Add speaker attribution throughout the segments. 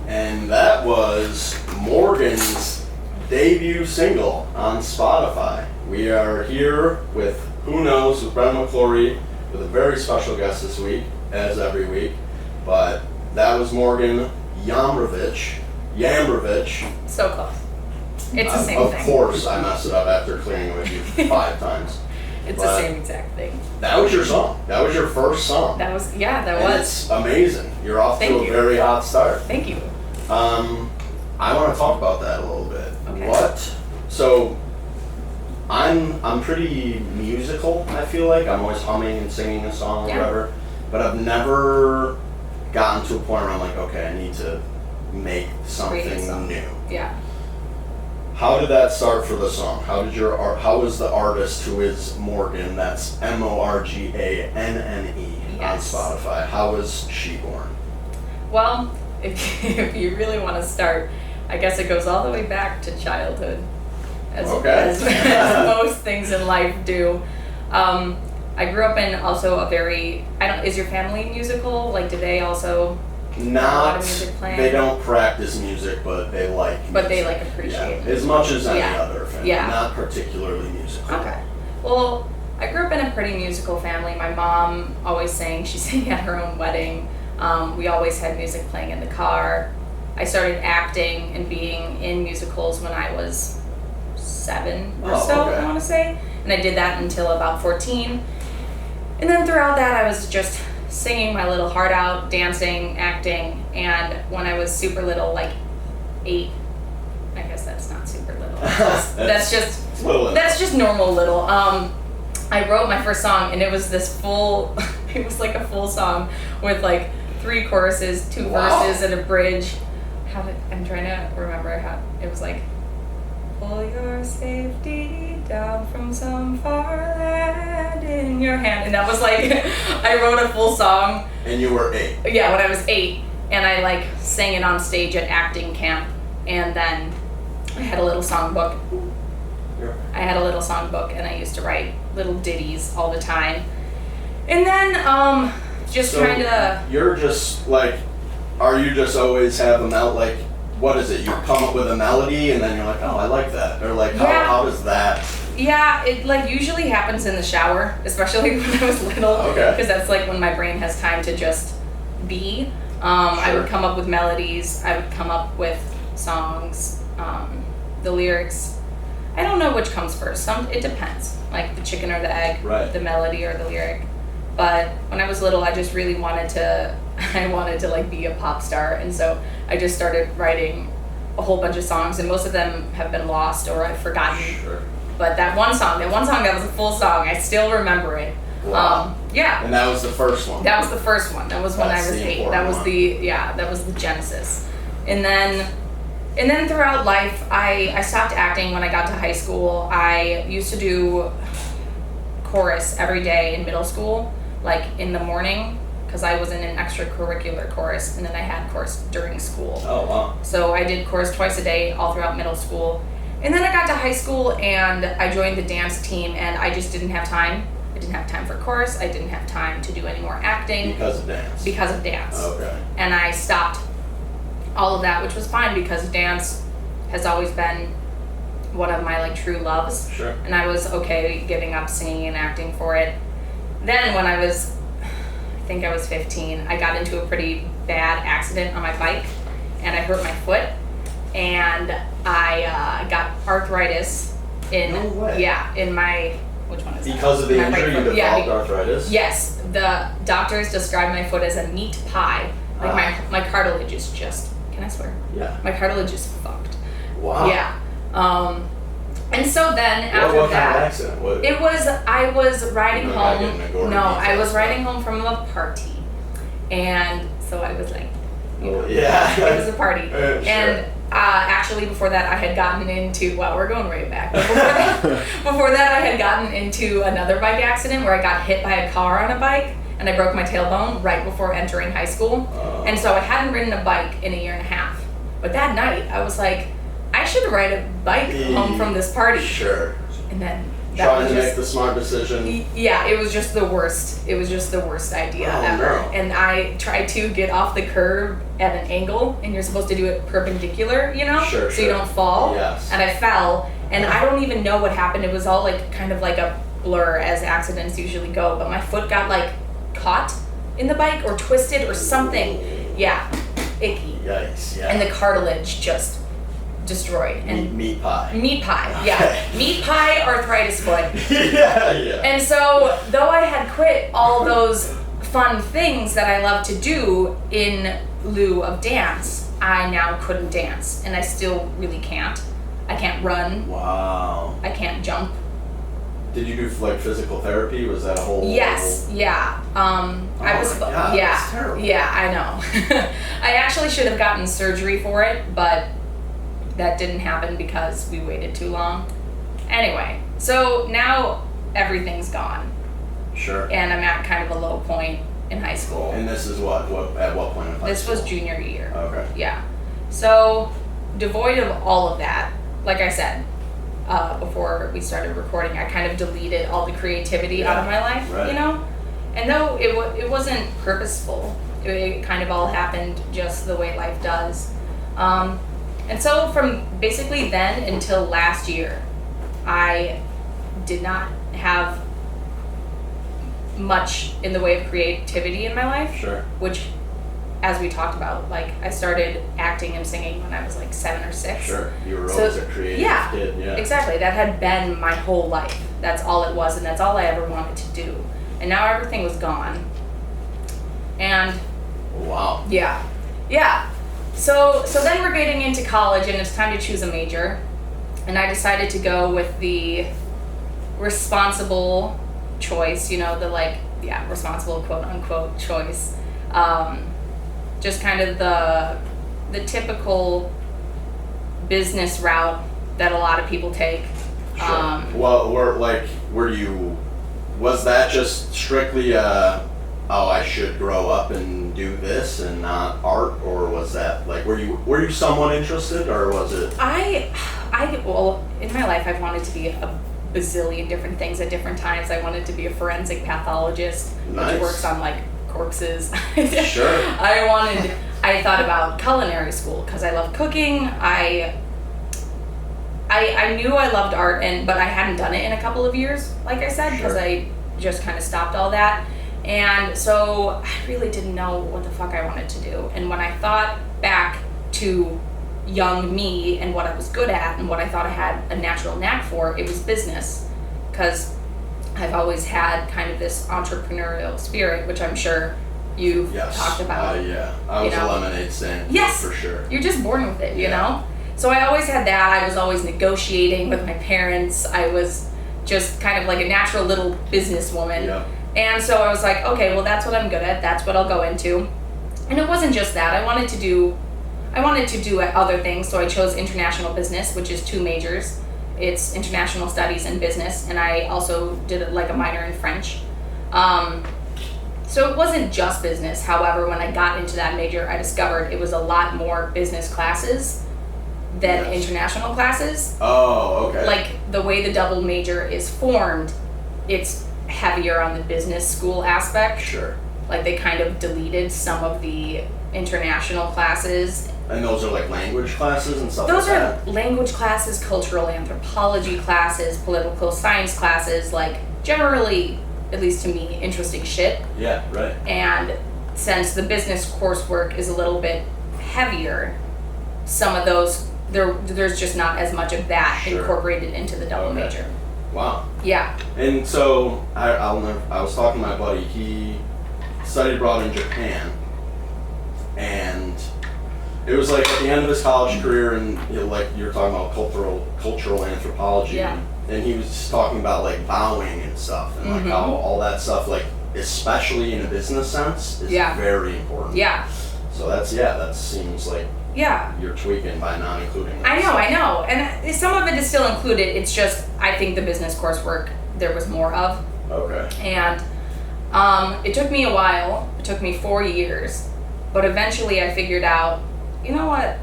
Speaker 1: And that was Morganne's debut single on Spotify. We are here with Who Knows with Brent McClorey with a very special guest this week, as every week. But that was Morganne Yambrovich.
Speaker 2: So close. It's the same thing.
Speaker 1: Of course, I messed it up after clearing it with you 5 times.
Speaker 2: It's the same exact thing.
Speaker 1: That was your song. That was your first song.
Speaker 2: That was.
Speaker 1: It's amazing. You're off to a very hot start.
Speaker 2: Thank you.
Speaker 1: I want to talk about that a little bit.
Speaker 2: Okay.
Speaker 1: So, I'm pretty musical, I feel like. I'm always humming and singing a song or whatever. But I've never gotten to a point where I'm like, okay, I need to make something new.
Speaker 2: Yeah.
Speaker 1: How did that start for the song? How is the artist who is Morganne, that's Morganne on Spotify, how was she born?
Speaker 2: Well, if you really want to start, I guess it goes all the way back to childhood, as most things in life do. I grew up in also a very, is your family musical? Like, do they also a lot of music playing?
Speaker 1: They don't practice music, but they like music.
Speaker 2: But they like appreciate
Speaker 1: it. As much as any other family, not particularly musical.
Speaker 2: Okay. Well, I grew up in a pretty musical family. My mom always sang. She sang at her own wedding. We always had music playing in the car. I started acting and being in musicals when I was 7 or so, I want to say. And I did that until about 14. And then throughout that, I was just singing my little heart out, dancing, acting. And when I was super little, like 8, I guess that's not super little. That's just normal little. I wrote my first song, and it was this it was like a full song with like 3 choruses, 2 verses, and a bridge. I'm trying to remember how it was like, pull your safety down from some far land in your hand. And that was like, I wrote a full song.
Speaker 1: And you were 8?
Speaker 2: Yeah, when I was 8. And I like sang it on stage at acting camp. And then I had a little songbook. And I used to write little ditties all the time. And then
Speaker 1: You're just like, are you just always have them out like, what is it? You come up with a melody and then you're like, oh, I like that. Or like, how does that?
Speaker 2: Yeah, it like usually happens in the shower, especially when I was little.
Speaker 1: Okay.
Speaker 2: Because that's like when my brain has time to just be. I would come up with melodies. I would come up with songs. The lyrics. I don't know which comes first. It depends. Like the chicken or the egg.
Speaker 1: Right.
Speaker 2: The melody or the lyric. But when I was little, I just really wanted to like be a pop star, and so I just started writing a whole bunch of songs, and most of them have been lost or I've forgotten.
Speaker 1: Sure.
Speaker 2: But that one song that was a full song, I still remember it.
Speaker 1: Wow.
Speaker 2: Yeah.
Speaker 1: And that was the first one.
Speaker 2: That was the first one. That was when I was 8. That was the genesis. And then throughout life, I stopped acting when I got to high school. I used to do chorus every day in middle school, like in the morning, because I was in an extracurricular chorus, and then I had chorus during school.
Speaker 1: Oh, wow.
Speaker 2: So I did chorus twice a day all throughout middle school. And then I got to high school, and I joined the dance team, and I just didn't have time. I didn't have time for chorus. I didn't have time to do any more acting.
Speaker 1: Because of dance.
Speaker 2: Because of dance.
Speaker 1: Okay.
Speaker 2: And I stopped all of that, which was fine because dance has always been one of my like true loves.
Speaker 1: Sure.
Speaker 2: And I was okay giving up singing and acting for it. Then when I think I was 15, I got into a pretty bad accident on my bike and I hurt my foot and I got arthritis in
Speaker 1: No way.
Speaker 2: in my, which one is that?
Speaker 1: Because of the
Speaker 2: My
Speaker 1: injury,
Speaker 2: right
Speaker 1: you
Speaker 2: foot.
Speaker 1: developed arthritis?
Speaker 2: Yes, the doctors described my foot as a meat pie. Like my cartilage is just, can I swear?
Speaker 1: Yeah.
Speaker 2: My cartilage is fucked.
Speaker 1: Wow.
Speaker 2: Yeah. And so then after
Speaker 1: what kind
Speaker 2: that,
Speaker 1: of accident? What?
Speaker 2: I was riding
Speaker 1: You're not
Speaker 2: home.
Speaker 1: getting to go into
Speaker 2: No, I
Speaker 1: details,
Speaker 2: was riding home from a party, and so I was like,
Speaker 1: Yeah.
Speaker 2: it was a party.
Speaker 1: Sure.
Speaker 2: And actually, before that, I had gotten into. Well, we're going way back. But before that, I had gotten into another bike accident where I got hit by a car on a bike, and I broke my tailbone right before entering high school. And so I hadn't ridden a bike in a year and a half. But that night, I was like, I should ride a bike home from this party.
Speaker 1: Sure.
Speaker 2: And then that
Speaker 1: Trying
Speaker 2: was
Speaker 1: to
Speaker 2: just,
Speaker 1: make the smart decision.
Speaker 2: yeah, it was just the worst. It was just the worst idea
Speaker 1: Oh,
Speaker 2: ever.
Speaker 1: no.
Speaker 2: And I tried to get off the curb at an angle, and you're supposed to do it perpendicular, you know,
Speaker 1: Sure,
Speaker 2: so you
Speaker 1: sure.
Speaker 2: don't fall.
Speaker 1: Yes.
Speaker 2: And I fell, and I don't even know what happened. It was all like kind of like a blur, as accidents usually go. But my foot got like caught in the bike or twisted or something. Yeah, icky.
Speaker 1: Yikes, yeah.
Speaker 2: And the cartilage just destroyed. And
Speaker 1: meat pie.
Speaker 2: meat pie, yeah.
Speaker 1: Okay.
Speaker 2: Meat pie, arthritis foot.
Speaker 1: Yeah.
Speaker 2: And so, though I had quit all those fun things that I love to do in lieu of dance, I now couldn't dance. And I still really can't. I can't run.
Speaker 1: Wow.
Speaker 2: I can't jump.
Speaker 1: Did you do like physical therapy? Was that a whole?
Speaker 2: Yes, yeah. I was,
Speaker 1: my God,
Speaker 2: yeah,
Speaker 1: that's terrible.
Speaker 2: yeah, I know. I actually should have gotten surgery for it, but that didn't happen because we waited too long. Anyway, so now everything's gone,
Speaker 1: Sure.
Speaker 2: and I'm at kind of a low point in high school.
Speaker 1: And this is what at what point in high
Speaker 2: This
Speaker 1: school?
Speaker 2: was junior year.
Speaker 1: Okay.
Speaker 2: Yeah. So, devoid of all of that, like I said, before we started recording, I kind of deleted all the creativity out of my life,
Speaker 1: right.
Speaker 2: you know? And though it wasn't purposeful, it kind of all happened just the way life does. And so from basically then until last year, I did not have much in the way of creativity in my life.
Speaker 1: Sure.
Speaker 2: Which, as we talked about, like I started acting and singing when I was like 7 or 6.
Speaker 1: Sure. You were
Speaker 2: So,
Speaker 1: always a creative
Speaker 2: yeah,
Speaker 1: kid. Yeah.
Speaker 2: Exactly. That had been my whole life. That's all it was, and that's all I ever wanted to do. And now everything was gone. And
Speaker 1: Wow.
Speaker 2: yeah. So then we're getting into college, and it's time to choose a major. And I decided to go with the responsible choice, you know, the responsible quote unquote choice. Just kind of the typical business route that a lot of people take.
Speaker 1: Sure. Well, was that just strictly I should grow up and do this and not art, or was that like were you somewhat interested, or was it?
Speaker 2: Well, in my life I've wanted to be a bazillion different things at different times. I wanted to be a forensic pathologist,
Speaker 1: Nice.
Speaker 2: which works on like corpses.
Speaker 1: Sure.
Speaker 2: I thought about culinary school because I love cooking. I knew I loved art, but I hadn't done it in a couple of years, like I said, because
Speaker 1: Sure.
Speaker 2: I just kind of stopped all that. And so I really didn't know what the fuck I wanted to do. And when I thought back to young me and what I was good at and what I thought I had a natural knack for, it was business. Because I've always had kind of this entrepreneurial spirit, which I'm sure you've talked about.
Speaker 1: Yeah. I was a lemonade stand.
Speaker 2: Yes.
Speaker 1: For sure.
Speaker 2: You're just born with it, you
Speaker 1: Yeah.
Speaker 2: know? So I always had that. I was always negotiating with my parents. I was just kind of like a natural little businesswoman.
Speaker 1: Yeah.
Speaker 2: And so I was like, okay, well, that's what I'm good at. That's what I'll go into. And it wasn't just that. I wanted to do other things. So I chose international business, which is 2 majors. It's international studies and business. And I also did like a minor in French. So it wasn't just business. However, when I got into that major, I discovered it was a lot more business classes than international classes.
Speaker 1: Oh, okay.
Speaker 2: Like the way the double major is formed, it's heavier on the business school aspect.
Speaker 1: Sure.
Speaker 2: Like they kind of deleted some of the international classes.
Speaker 1: And those are like language classes and stuff
Speaker 2: Those
Speaker 1: like
Speaker 2: are
Speaker 1: that?
Speaker 2: language classes, cultural anthropology classes, political science classes, like generally, at least to me, interesting shit.
Speaker 1: Yeah, right.
Speaker 2: And since the business coursework is a little bit heavier, some of those, there's just not as much of that
Speaker 1: Sure.
Speaker 2: incorporated into the double major.
Speaker 1: Wow.
Speaker 2: Yeah.
Speaker 1: And so I was talking to my buddy. He studied abroad in Japan, and it was like at the end of his college career, and like you're talking about cultural anthropology.
Speaker 2: Yeah.
Speaker 1: And he was just talking about like bowing and stuff, and like how all that stuff, like especially in a business sense, is very important.
Speaker 2: Yeah.
Speaker 1: So that seems like you're tweaking by not including that.
Speaker 2: I know. And some of it is still included. It's just, I think the business coursework there was more of.
Speaker 1: Okay.
Speaker 2: And it took me a while. It took me 4 years. But eventually I figured out, you know what,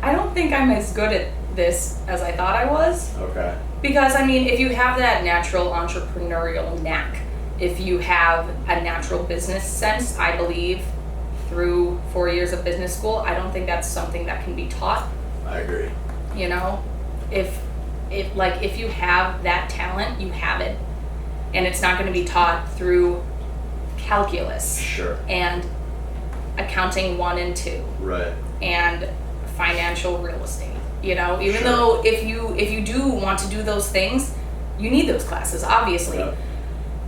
Speaker 2: I don't think I'm as good at this as I thought I was.
Speaker 1: Okay.
Speaker 2: Because, I mean, if you have that natural entrepreneurial knack, if you have a natural business sense, I believe, through 4 years of business school, I don't think that's something that can be taught.
Speaker 1: I agree.
Speaker 2: You know? If you have that talent, you have it. And it's not going to be taught through calculus.
Speaker 1: Sure.
Speaker 2: And accounting 1 and 2.
Speaker 1: Right.
Speaker 2: And financial real estate. You know, even
Speaker 1: Sure.
Speaker 2: though if you do want to do those things, you need those classes, obviously.
Speaker 1: Yep.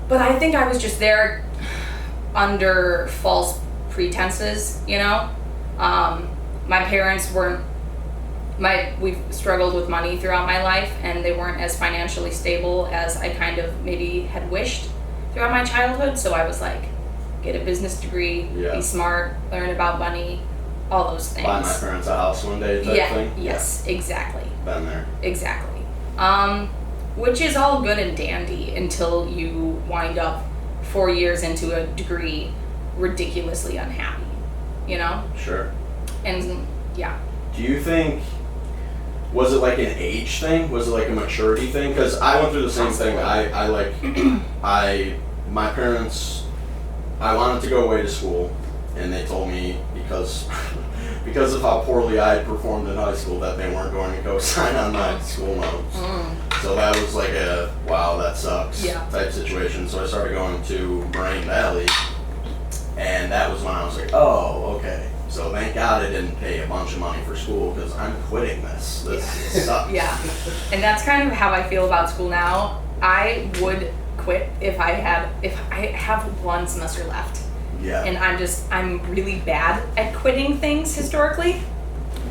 Speaker 2: But I think I was just there under false pretenses, you know? My parents we've struggled with money throughout my life, and they weren't as financially stable as I kind of maybe had wished throughout my childhood. So I was like, get a business degree, be smart, learn about money, all those things.
Speaker 1: Buy my parents a house one day type thing?
Speaker 2: Yes, exactly.
Speaker 1: Been there.
Speaker 2: Exactly. Which is all good and dandy until you wind up 4 years into a degree ridiculously unhappy, you know?
Speaker 1: Sure.
Speaker 2: And yeah.
Speaker 1: Do you think, was it like an age thing? Was it like a maturity thing? Because I went through the same thing. My parents, I wanted to go away to school, and they told me because of how poorly I had performed in high school that they weren't going to co-sign on my school notes. So that was like a, wow, that sucks type situation. So I started going to Moraine Valley, and that was when I was like, oh, okay. So thank God I didn't pay a bunch of money for school, because I'm quitting this. This sucks.
Speaker 2: Yeah. And that's kind of how I feel about school now. I would quit if I have 1 semester left.
Speaker 1: Yeah.
Speaker 2: And I'm really bad at quitting things historically.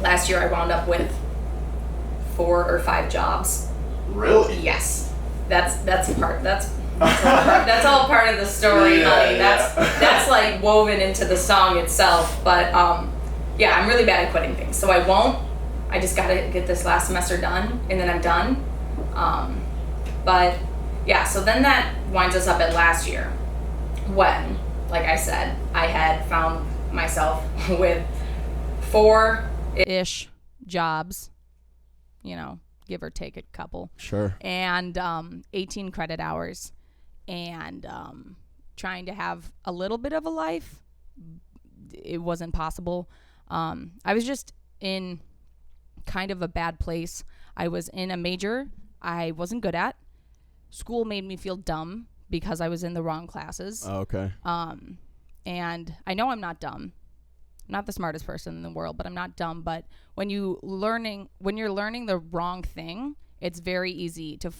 Speaker 2: Last year I wound up with 4 or 5 jobs.
Speaker 1: Really?
Speaker 2: Yes. That's all part of the story, honey. That's like woven into the song itself. But yeah, I'm really bad at quitting things. So I won't. I just gotta get this last semester done, and then I'm done. But yeah, so then that winds us up at last year, when, like I said, I had found myself with 4-ish jobs, you know, give or take a couple.
Speaker 1: Sure.
Speaker 2: And 18 credit hours, and trying to have a little bit of a life. It wasn't possible. I was just in kind of a bad place. I was in a major I wasn't good at. School made me feel dumb because I was in the wrong classes.
Speaker 1: Oh, okay.
Speaker 2: And I know I'm not dumb. I'm not the smartest person in the world, but I'm not dumb. But when you're learning the wrong thing, it's very easy to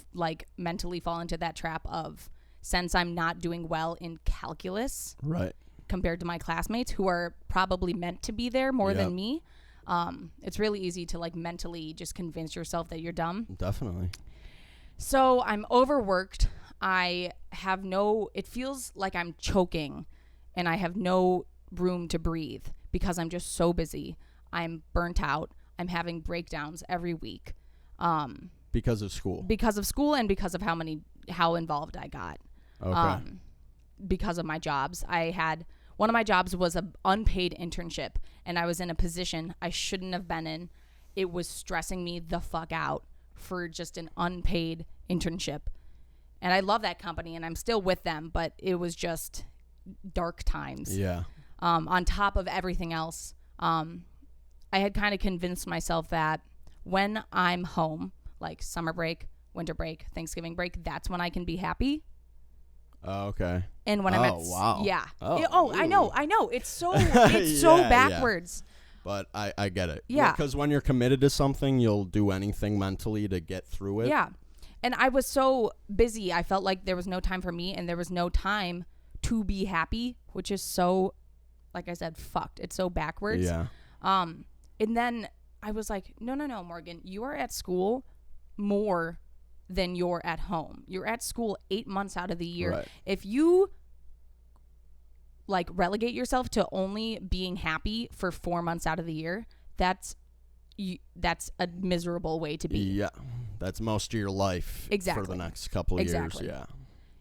Speaker 2: mentally fall into that trap of, since I'm not doing well in calculus,
Speaker 1: right,
Speaker 2: compared to my classmates who are probably meant to be there more than me, it's really easy to mentally just convince yourself that you're dumb.
Speaker 1: Definitely.
Speaker 2: So I'm overworked. It feels like I'm choking and I have no room to breathe because I'm just so busy. I'm burnt out. I'm having breakdowns every week.
Speaker 1: Because of school.
Speaker 2: Because of school, and because of how involved I got.
Speaker 1: Okay.
Speaker 2: Because of my jobs. One of my jobs was an unpaid internship, and I was in a position I shouldn't have been in. It was stressing me the fuck out for just an unpaid internship. And I love that company and I'm still with them, but it was just dark times.
Speaker 1: Yeah.
Speaker 2: On top of everything else, I had kind of convinced myself that when I'm home, like summer break, winter break, Thanksgiving break, that's when I can be happy.
Speaker 1: Oh, okay.
Speaker 2: And when I'm at,
Speaker 1: wow.
Speaker 2: Yeah.
Speaker 1: Oh,
Speaker 2: I know. It's so backwards.
Speaker 1: But I get it.
Speaker 2: Yeah.
Speaker 1: Because when you're committed to something, you'll do anything mentally to get through it.
Speaker 2: Yeah. And I was so busy. I felt like there was no time for me and there was no time to be happy, which is so, like I said, fucked. It's so backwards.
Speaker 1: Yeah.
Speaker 2: And then I was like, no, Morgan, you are at school more than you're at home. You're at school 8 months out of the year.
Speaker 1: Right.
Speaker 2: If you like relegate yourself to only being happy for 4 months out of the year, that's a miserable way to be.
Speaker 1: Yeah. That's most of your life
Speaker 2: Exactly.
Speaker 1: for the next couple of
Speaker 2: Exactly.
Speaker 1: years. Yeah.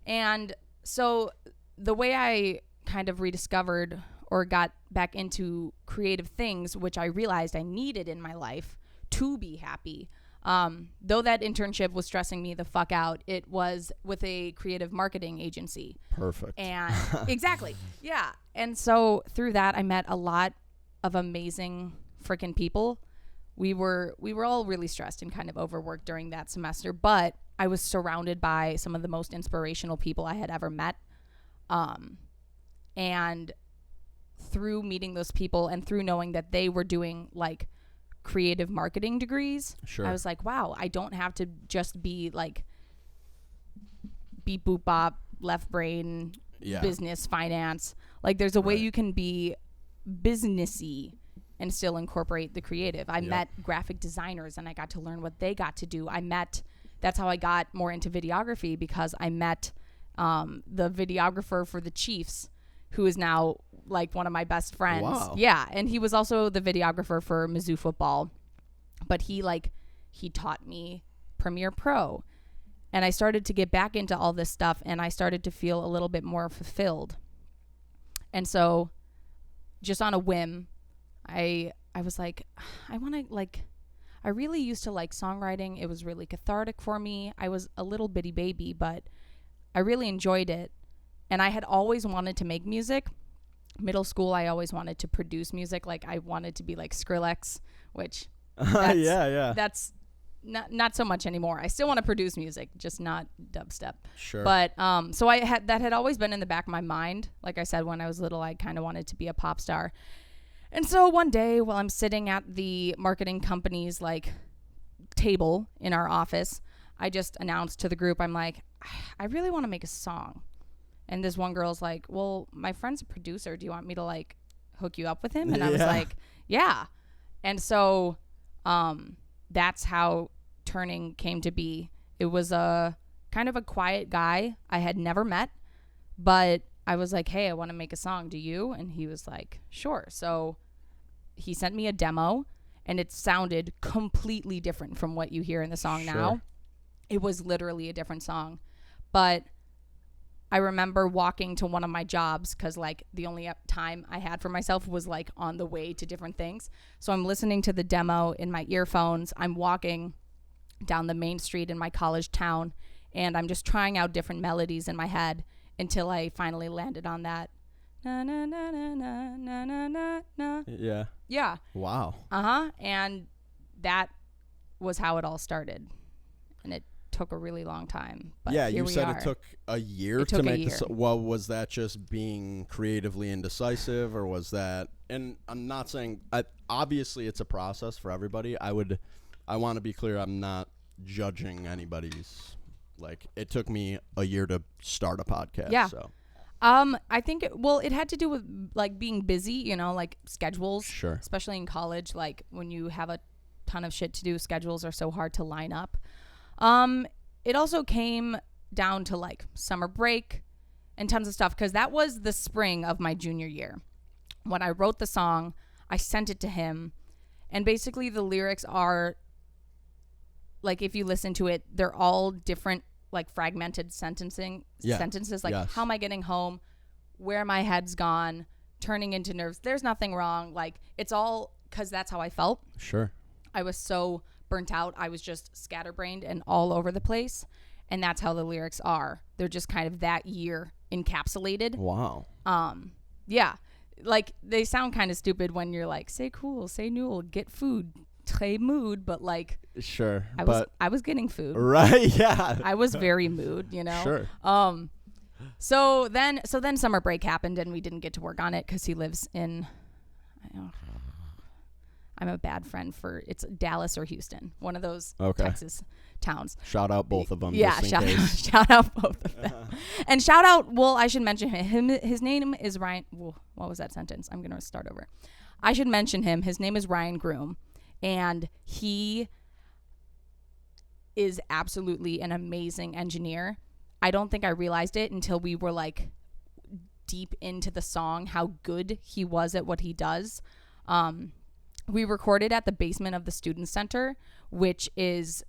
Speaker 2: And so the way I kind of rediscovered or got back into creative things, which I realized I needed in my life to be happy, though that internship was stressing me the fuck out, it was with a creative marketing agency.
Speaker 1: Perfect.
Speaker 2: And exactly. Yeah. And so through that, I met a lot of amazing freaking people. We were all really stressed and kind of overworked during that semester, but I was surrounded by some of the most inspirational people I had ever met. And through meeting those people and through knowing that they were doing like creative marketing degrees,
Speaker 1: Sure.
Speaker 2: I was like, wow, I don't have to just be like beep boop bop, left brain, business, finance. Like there's a way you can be businessy and still incorporate the creative. I met graphic designers and I got to learn what they got to do. That's how I got more into videography, because I met the videographer for the Chiefs, who is now like one of my best friends.
Speaker 1: Wow.
Speaker 2: Yeah. And he was also the videographer for Mizzou football, but he taught me Premiere Pro, and I started to get back into all this stuff and I started to feel a little bit more fulfilled. And so just on a whim, I was like, I really used to like songwriting. It was really cathartic for me. I was a little bitty baby, but I really enjoyed it. And I had always wanted to make music. Middle school, I always wanted to produce music. Like I wanted to be like Skrillex, which that's not so much anymore. I still want to produce music, just not dubstep.
Speaker 1: Sure.
Speaker 2: But so that had always been in the back of my mind. Like I said, when I was little, I kind of wanted to be a pop star. And so one day while I'm sitting at the marketing company's like table in our office, I just announced to the group, I'm like, I really want to make a song. And this one girl's like, well, my friend's a producer. Do you want me to like hook you up with him? And I was like, yeah. And so that's how Turning came to be. It was a kind of a quiet guy I had never met, but I was like, hey, I want to make a song. Do you? And he was like, sure. So he sent me a demo and it sounded completely different from what you hear in the song now. It was literally a different song. But I remember walking to one of my jobs because like the only time I had for myself was like on the way to different things. So I'm listening to the demo in my earphones. I'm walking down the main street in my college town and I'm just trying out different melodies in my head until I finally landed on that. Na, na, na, na, na, na, na, na, na.
Speaker 1: Yeah.
Speaker 2: Yeah.
Speaker 1: Wow.
Speaker 2: And that was how it all started. And it took a really long time. But
Speaker 1: yeah,
Speaker 2: here
Speaker 1: you said
Speaker 2: are.
Speaker 1: it took a year to make this. Well, was that just being creatively indecisive, or was that? And I'm not saying. Obviously, it's a process for everybody. I want to be clear. I'm not judging anybody's. Like, it took me a year to start a podcast.
Speaker 2: Yeah.
Speaker 1: So.
Speaker 2: I think it had to do with like being busy. You know, like schedules.
Speaker 1: Sure.
Speaker 2: Especially in college, like when you have a ton of shit to do, schedules are so hard to line up. It also came down to like summer break and tons of stuff, because that was the spring of my junior year. When I wrote the song, I sent it to him, and basically the lyrics are like, if you listen to it, they're all different, like fragmented sentences. Like, how am I getting home? Where my head's gone, turning into nerves. There's nothing wrong. Like, it's all because that's how I felt.
Speaker 1: Sure.
Speaker 2: I was so burnt out. I was just scatterbrained and all over the place. and that's how the lyrics are. They're just kind of that year encapsulated.
Speaker 1: Wow.
Speaker 2: Yeah. Like, they sound kind of stupid when you're like, say cool, say nul, get food, très mood, but like,
Speaker 1: Sure.
Speaker 2: I was getting food.
Speaker 1: Right. Yeah.
Speaker 2: I was very mood, you know?
Speaker 1: Sure.
Speaker 2: So then summer break happened and we didn't get to work on it because he lives in, I'm a bad friend for, it's Dallas or Houston, one of those Texas towns.
Speaker 1: Shout out both of them.
Speaker 2: Yeah,
Speaker 1: just in case.
Speaker 2: shout out both of them. And shout out, well, I should mention him. His name is Ryan. Well, what was that sentence? I'm going to start over. I should mention him. His name is Ryan Groom, and he is absolutely an amazing engineer. I don't think I realized it until we were like deep into the song, how good he was at what he does. We recorded at the basement of the Student Center, which is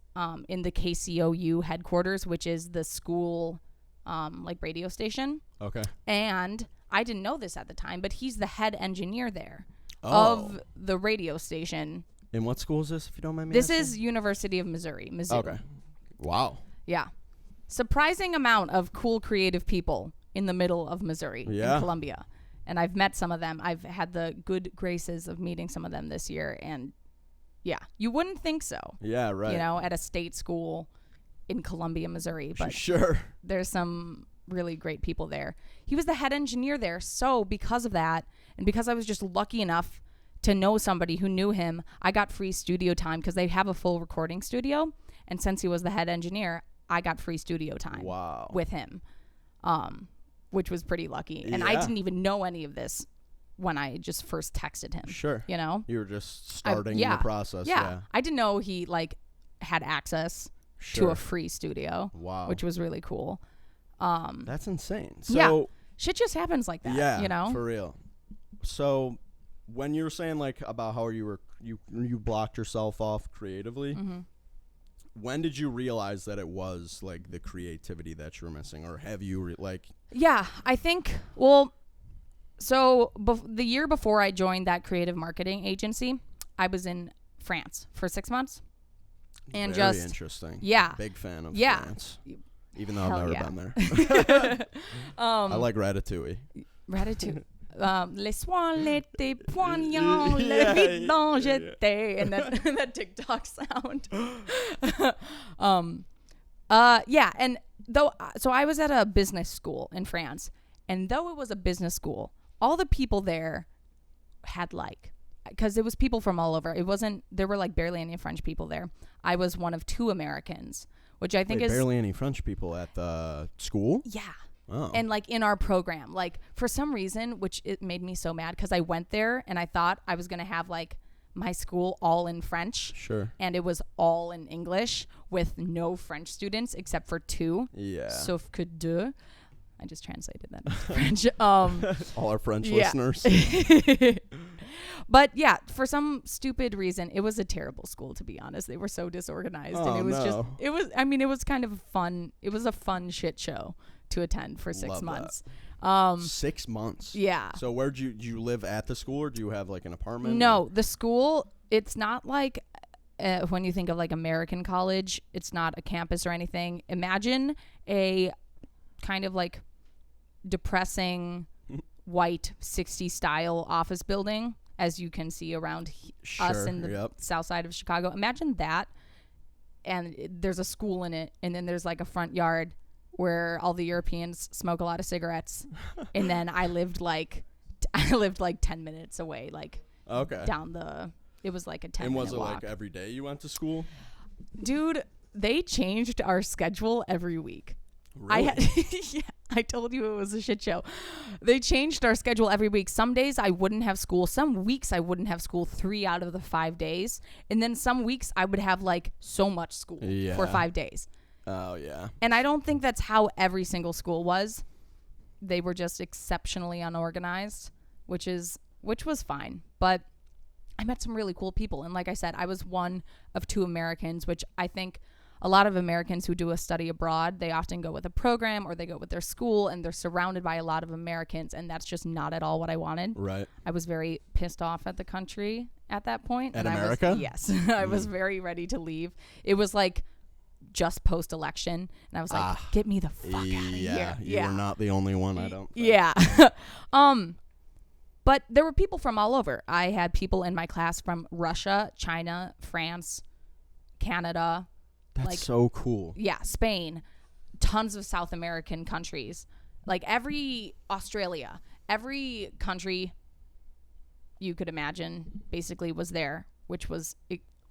Speaker 2: in the KCOU headquarters, which is the school like radio station.
Speaker 1: Okay.
Speaker 2: And I didn't know this at the time, but he's the head engineer there of the radio station.
Speaker 1: And what school is this, if you don't mind me
Speaker 2: This
Speaker 1: asking?
Speaker 2: is University of Missouri, Mizzou.
Speaker 1: Okay. Wow.
Speaker 2: Yeah. Surprising amount of cool, creative people in the middle of Missouri in Columbia. And I've met some of them. I've had the good graces of meeting some of them this year. And yeah, you wouldn't think so.
Speaker 1: Yeah, right.
Speaker 2: You know, at a state school in Columbia, Missouri. But
Speaker 1: sure.
Speaker 2: There's some really great people there. He was the head engineer there. So because of that, and because I was just lucky enough to know somebody who knew him, I got free studio time because they have a full recording studio. And since he was the head engineer, I got free studio time with him, which was pretty lucky. And I didn't even know any of this when I just first texted him.
Speaker 1: Sure.
Speaker 2: You know?
Speaker 1: You were just starting the process. Yeah.
Speaker 2: I didn't know he like had access to a free studio.
Speaker 1: Wow.
Speaker 2: Which was really cool.
Speaker 1: That's insane. So
Speaker 2: shit just happens like that. You know?
Speaker 1: For real. So when you were saying like about how you blocked yourself off creatively, when did you realize that it was like the creativity that you were missing, or have you
Speaker 2: Yeah, I think, well, so the year before I joined that creative marketing agency, I was in France for 6 months. And
Speaker 1: very interesting.
Speaker 2: Yeah.
Speaker 1: Big fan of France. Even though I've never been there. I like Ratatouille.
Speaker 2: Ratatouille. Les soins l'étaient poignants, le vide j'étais, and that TikTok sound. And though, so I was at a business school in France, and though it was a business school, all the people there had because it was people from all over. There were like barely any French people there. I was one of 2 Americans, which I think is
Speaker 1: barely any French people at the school.
Speaker 2: Yeah.
Speaker 1: Oh.
Speaker 2: And like in our program, like for some reason, which it made me so mad because I went there and I thought I was going to have like my school all in French.
Speaker 1: Sure.
Speaker 2: And it was all in English with no French students except for 2.
Speaker 1: Yeah.
Speaker 2: Sauf que deux. I just translated that into French.
Speaker 1: All our French listeners.
Speaker 2: But yeah, for some stupid reason, it was a terrible school, to be honest. They were so disorganized. And it was it was kind of fun. It was a fun shit show to attend for 6 months.
Speaker 1: 6 months.
Speaker 2: Yeah.
Speaker 1: So where do you live at the school, or do you have like an apartment?
Speaker 2: No, the school, it's not like when you think of like American college, it's not a campus or anything. Imagine a kind of like depressing white 60s style office building, as you can see around us in the south side of Chicago. Imagine that, and there's a school in it, and then there's like a front yard where all the Europeans smoke a lot of cigarettes. And then I lived like 10 minutes away, like down it was like a 10-minute walk.
Speaker 1: And was it like every day you went to school?
Speaker 2: Dude, they changed our schedule every week.
Speaker 1: Really?
Speaker 2: I told you it was a shit show. They changed our schedule every week. Some days I wouldn't have school. Some weeks I wouldn't have school 3 out of the 5 days. And then some weeks I would have like so much school for 5 days.
Speaker 1: Oh, yeah.
Speaker 2: And I don't think that's how every single school was. They were just exceptionally unorganized, which was fine. But I met some really cool people. And like I said, I was one of 2 Americans, which I think a lot of Americans who do a study abroad, they often go with a program or they go with their school, and they're surrounded by a lot of Americans. And that's just not at all what I wanted.
Speaker 1: Right.
Speaker 2: I was very pissed off at the country at that point.
Speaker 1: At America?
Speaker 2: Yes. I was very ready to leave. It was like
Speaker 3: just post-election, and I was like, get me the fuck out of here.
Speaker 1: You were not the only one, I don't think.
Speaker 3: Yeah. But there were people from all over. I had people in my class from Russia, China, France, Canada.
Speaker 1: That's so cool.
Speaker 3: Yeah, Spain, tons of South American countries. Like Australia, every country you could imagine basically was there, which was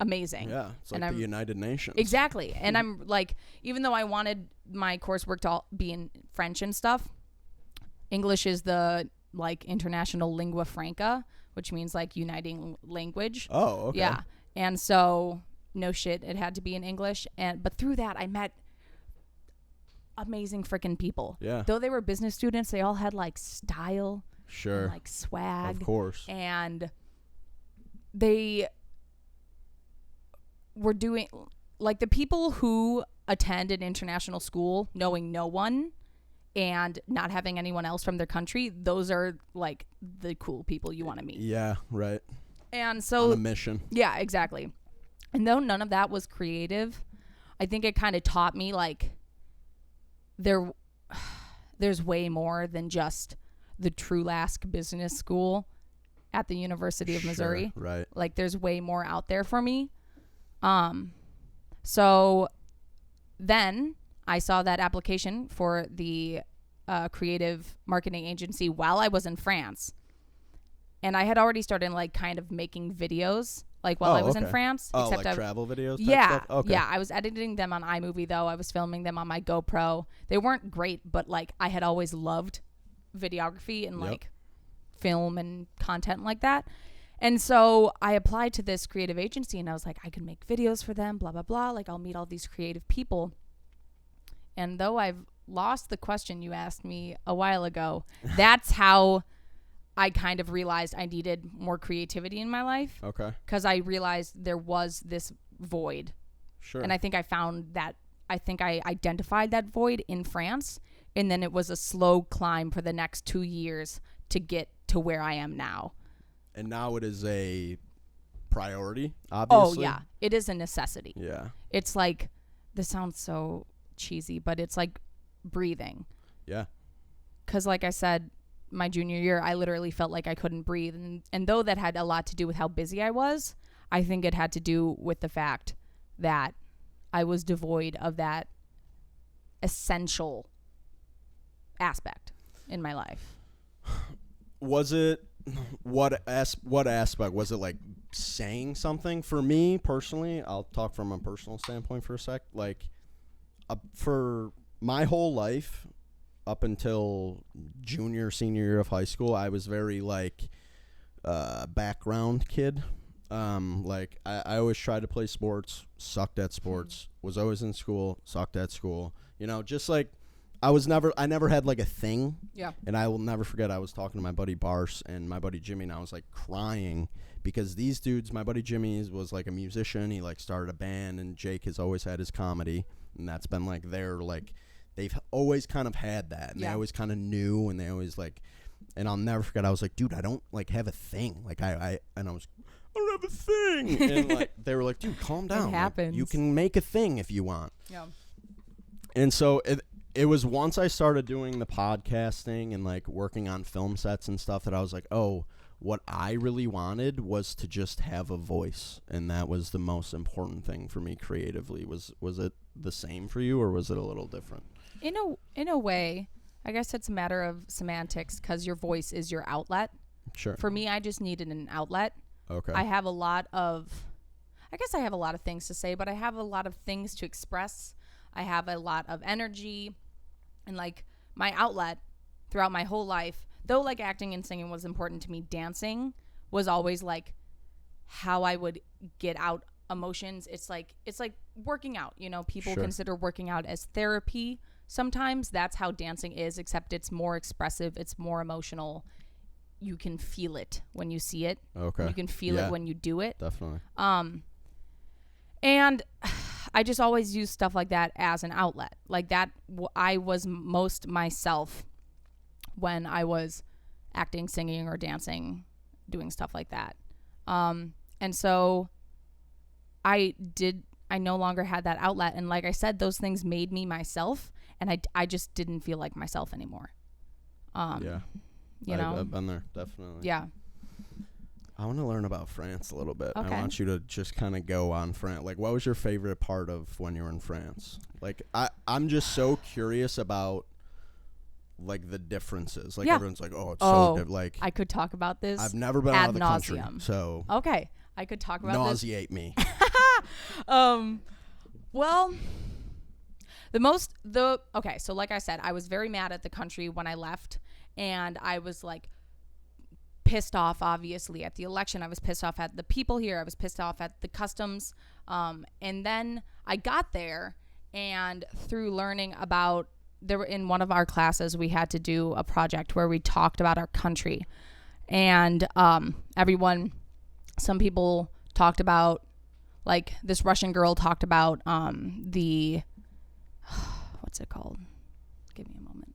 Speaker 3: amazing.
Speaker 1: Yeah, it's like the United Nations.
Speaker 3: Exactly. And I'm like, even though I wanted my coursework to all be in French and stuff, English is the like international lingua franca, which means like uniting language.
Speaker 1: Oh, okay.
Speaker 3: Yeah. And so no shit, it had to be in English. But through that I met amazing freaking people.
Speaker 1: Yeah.
Speaker 3: Though they were business students, they all had like style.
Speaker 1: Sure.
Speaker 3: And, like swag.
Speaker 1: Of course.
Speaker 3: And they were doing like the people who attend an international school knowing no one and not having anyone else from their country, those are like the cool people you want to meet.
Speaker 1: Yeah, right.
Speaker 3: And so
Speaker 1: on a mission.
Speaker 3: Yeah, exactly. And though none of that was creative, I think it kind of taught me like there's way more than just the Trulask Business School at the University of Missouri.
Speaker 1: Right.
Speaker 3: Like there's way more out there for me. So then I saw that application for the creative marketing agency while I was in France. And I had already started like kind of making videos like while I was in France.
Speaker 1: Oh,
Speaker 3: except
Speaker 1: like travel videos type
Speaker 3: yeah,
Speaker 1: stuff? Okay.
Speaker 3: Yeah. I was editing them on iMovie though. I was filming them on my GoPro. They weren't great, but like I had always loved videography and like film and content like that. And so I applied to this creative agency and I was like, I can make videos for them, blah, blah, blah. Like I'll meet all these creative people. And though I've lost the question you asked me a while ago, that's how I kind of realized I needed more creativity in my life.
Speaker 1: Okay.
Speaker 3: Because I realized there was this void.
Speaker 1: Sure.
Speaker 3: And I think I found that, I think I identified that void in France. And then it was a slow climb for the next 2 years to get to where I am now.
Speaker 1: And now it is a priority, obviously.
Speaker 3: Oh, yeah. It is a necessity.
Speaker 1: Yeah.
Speaker 3: It's like, this sounds so cheesy, but it's like breathing.
Speaker 1: Yeah.
Speaker 3: Because like I said, my junior year, I literally felt like I couldn't breathe. And though that had a lot to do with how busy I was, I think it had to do with the fact that I was devoid of that essential aspect in my life.
Speaker 1: Was it what aspect was it? Like saying something? For me personally, I'll talk from a personal standpoint for a sec. Like for my whole life up until senior year of high school, I was very like background kid. Like I always tried to play sports, sucked at sports, was always in school, sucked at school. You know, just like I never had like a thing.
Speaker 3: Yeah.
Speaker 1: And I will never forget, I was talking to my buddy Bars and my buddy Jimmy, and I was like crying because these dudes, my buddy Jimmy was like a musician. He like started a band, and Jake has always had his comedy, and that's been like they've always kind of had that, and they always kind of knew, and they always like, and I'll never forget, I was like, dude, I don't like have a thing. Like I don't have a thing. And like they were like, dude, calm down.
Speaker 3: It happens.
Speaker 1: Like, you can make a thing if you want.
Speaker 3: Yeah.
Speaker 1: And so it was once I started doing the podcasting and like working on film sets and stuff that I was like, oh, what I really wanted was to just have a voice, and that was the most important thing for me creatively. Was it the same for you, or was it a little different?
Speaker 3: In a way, I guess it's a matter of semantics, because your voice is your outlet.
Speaker 1: Sure.
Speaker 3: For me, I just needed an outlet.
Speaker 1: Okay.
Speaker 3: I have a lot of things to say, but I have a lot of things to express. I have a lot of energy, and like my outlet throughout my whole life, though like acting and singing was important to me, dancing was always like how I would get out emotions. It's like working out, you know, people consider working out as therapy. Sometimes that's how dancing is, except it's more expressive, it's more emotional. You can feel it when you see it.
Speaker 1: Okay.
Speaker 3: You can feel it when you do it.
Speaker 1: Definitely.
Speaker 3: And I just always use stuff like that as an outlet. Like that, I was most myself when I was acting, singing, or dancing, doing stuff like that. And so I I no longer had that outlet. And like I said, those things made me myself, and I just didn't feel like myself anymore.
Speaker 1: Yeah.
Speaker 3: You know?
Speaker 1: I've been there, definitely.
Speaker 3: Yeah.
Speaker 1: I want to learn about France a little bit.
Speaker 3: Okay.
Speaker 1: I want you to just kind of go on France. Like, what was your favorite part of when you were in France? Like, I'm just so curious about, like, the differences. Like,
Speaker 3: Yeah.
Speaker 1: everyone's like, oh, it's so different. Like,
Speaker 3: I could talk about this.
Speaker 1: I've never been out of the country, so
Speaker 3: Okay. I could talk about this.
Speaker 1: nauseate me.
Speaker 3: Well, okay, so like I said, I was very mad at the country when I left, and I was like pissed off, obviously, at the election. I was pissed off at the people here. I was pissed off at the customs. And then I got there, and through learning about, in one of our classes, we had to do a project where we talked about our country. And some people talked about, like, this Russian girl talked about what's it called? Give me a moment.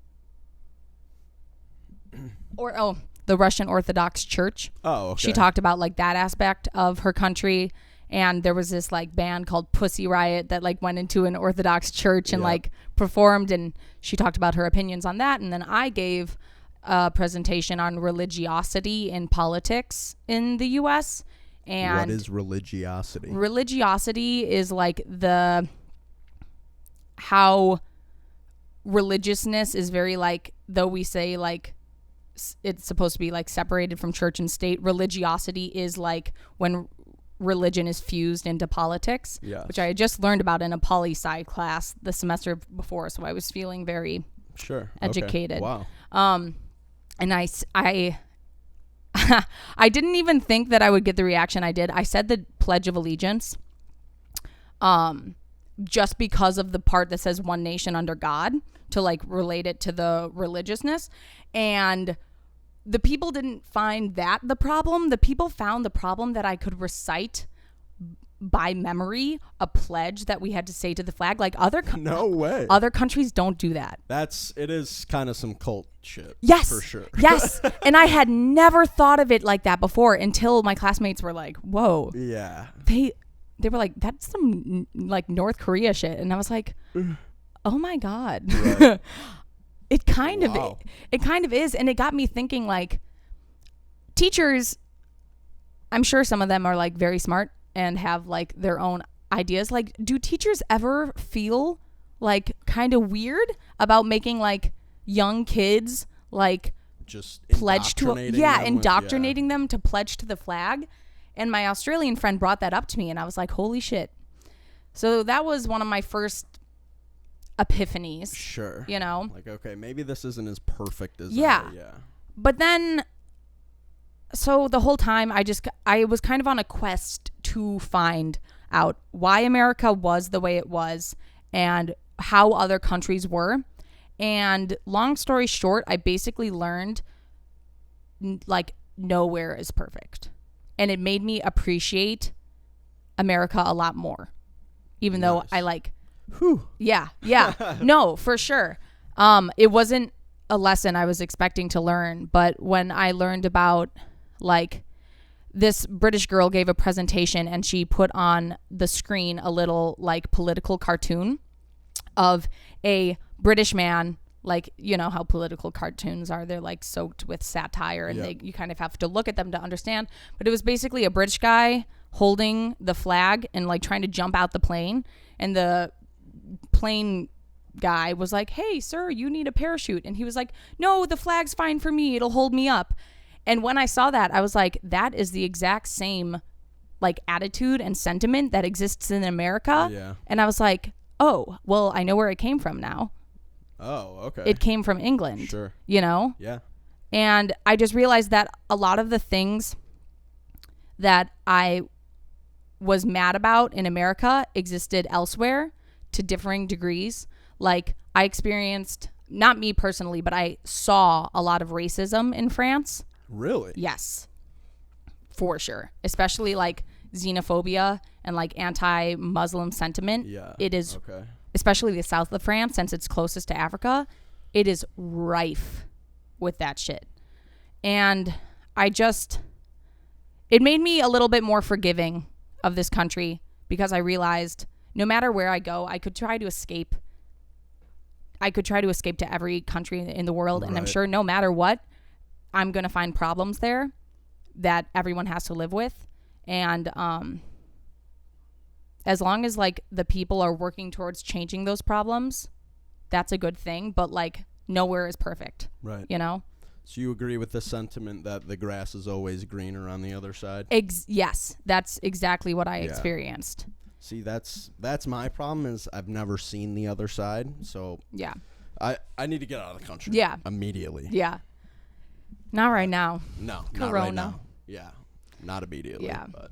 Speaker 3: The Russian Orthodox Church.
Speaker 1: Oh, okay.
Speaker 3: She talked about, like, that aspect of her country. And there was this, like, band called Pussy Riot that, like, went into an Orthodox church and like performed, and she talked about her opinions on that. And then I gave a presentation on religiosity in politics in the U.S. And
Speaker 1: what is religiosity?
Speaker 3: Religiosity is like how religiousness is very, like, though we say, like, it's supposed to be, like, separated from church and state, religiosity is like when religion is fused into politics, which I had just learned about in a poli-sci class the semester before, so I was feeling very educated.
Speaker 1: Okay. Wow.
Speaker 3: And I I didn't even think that I would get the reaction I did. I said the Pledge of Allegiance just because of the part that says one nation under God, to, like, relate it to the religiousness. And the people didn't find that the problem. The people found the problem that I could recite by memory a pledge that we had to say to the flag. Like,
Speaker 1: no way.
Speaker 3: Other countries don't do that.
Speaker 1: It is kind of some cult shit.
Speaker 3: Yes.
Speaker 1: For sure.
Speaker 3: Yes. And I had never thought of it like that before until my classmates were like, whoa. Yeah. They were like, that's some, like, North Korea shit. And I was like, oh my God. Right. It kind of is. And it got me thinking, like, teachers, I'm sure some of them are, like, very smart and have, like, their own ideas. Like, do teachers ever feel, like, kind of weird about making, like, young kids, like,
Speaker 1: just
Speaker 3: pledge to indoctrinating them to pledge to the flag? And my Australian friend brought that up to me, and I was like, holy shit. So that was one of my first epiphanies.
Speaker 1: Sure.
Speaker 3: You know?
Speaker 1: Like, okay, maybe this isn't as perfect as
Speaker 3: yeah. But then, so the whole time I was kind of on a quest to find out why America was the way it was and how other countries were. And long story short, I basically learned, like, nowhere is perfect. And it made me appreciate America a lot more. Even though I, like, yeah. No, for sure. It wasn't a lesson I was expecting to learn, but when I learned about, like, this British girl gave a presentation and she put on the screen a little, like, political cartoon of a British man, like, you know how political cartoons are. They're, like, soaked with satire and you kind of have to look at them to understand. But it was basically a British guy holding the flag and, like, trying to jump out the plane. And the plane guy was like, hey, sir, you need a parachute. And he was like, no, the flag's fine for me. It'll hold me up. And when I saw that, I was like, that is the exact same, like, attitude and sentiment that exists in America. Yeah. And I was like, oh, well, I know where it came from now.
Speaker 1: Oh, okay.
Speaker 3: It came from England.
Speaker 1: Sure.
Speaker 3: You know?
Speaker 1: Yeah.
Speaker 3: And I just realized that a lot of the things that I was mad about in America existed elsewhere to differing degrees. Like, I experienced, not me personally, but I saw a lot of racism in France.
Speaker 1: Really?
Speaker 3: Yes. For sure. Especially, like, xenophobia and, like, anti-Muslim sentiment. Yeah. It is, especially the south of France, since it's closest to Africa, it is rife with that shit. And it made me a little bit more forgiving of this country, because I realized no matter where I go, I could try to escape to every country in the world, and I'm sure no matter what, I'm going to find problems there that everyone has to live with. And as long as like the people are working towards changing those problems, that's a good thing. But like nowhere is perfect,
Speaker 1: right?
Speaker 3: You know.
Speaker 1: So you agree with the sentiment that the grass is always greener on the other side?
Speaker 3: Yes, that's exactly what I experienced.
Speaker 1: See, that's my problem is I've never seen the other side. So
Speaker 3: yeah,
Speaker 1: I need to get out of the country.
Speaker 3: Yeah,
Speaker 1: immediately.
Speaker 3: Yeah, not right now.
Speaker 1: No,
Speaker 3: Corona.
Speaker 1: Not right now. Yeah, not immediately.
Speaker 3: Yeah,
Speaker 1: but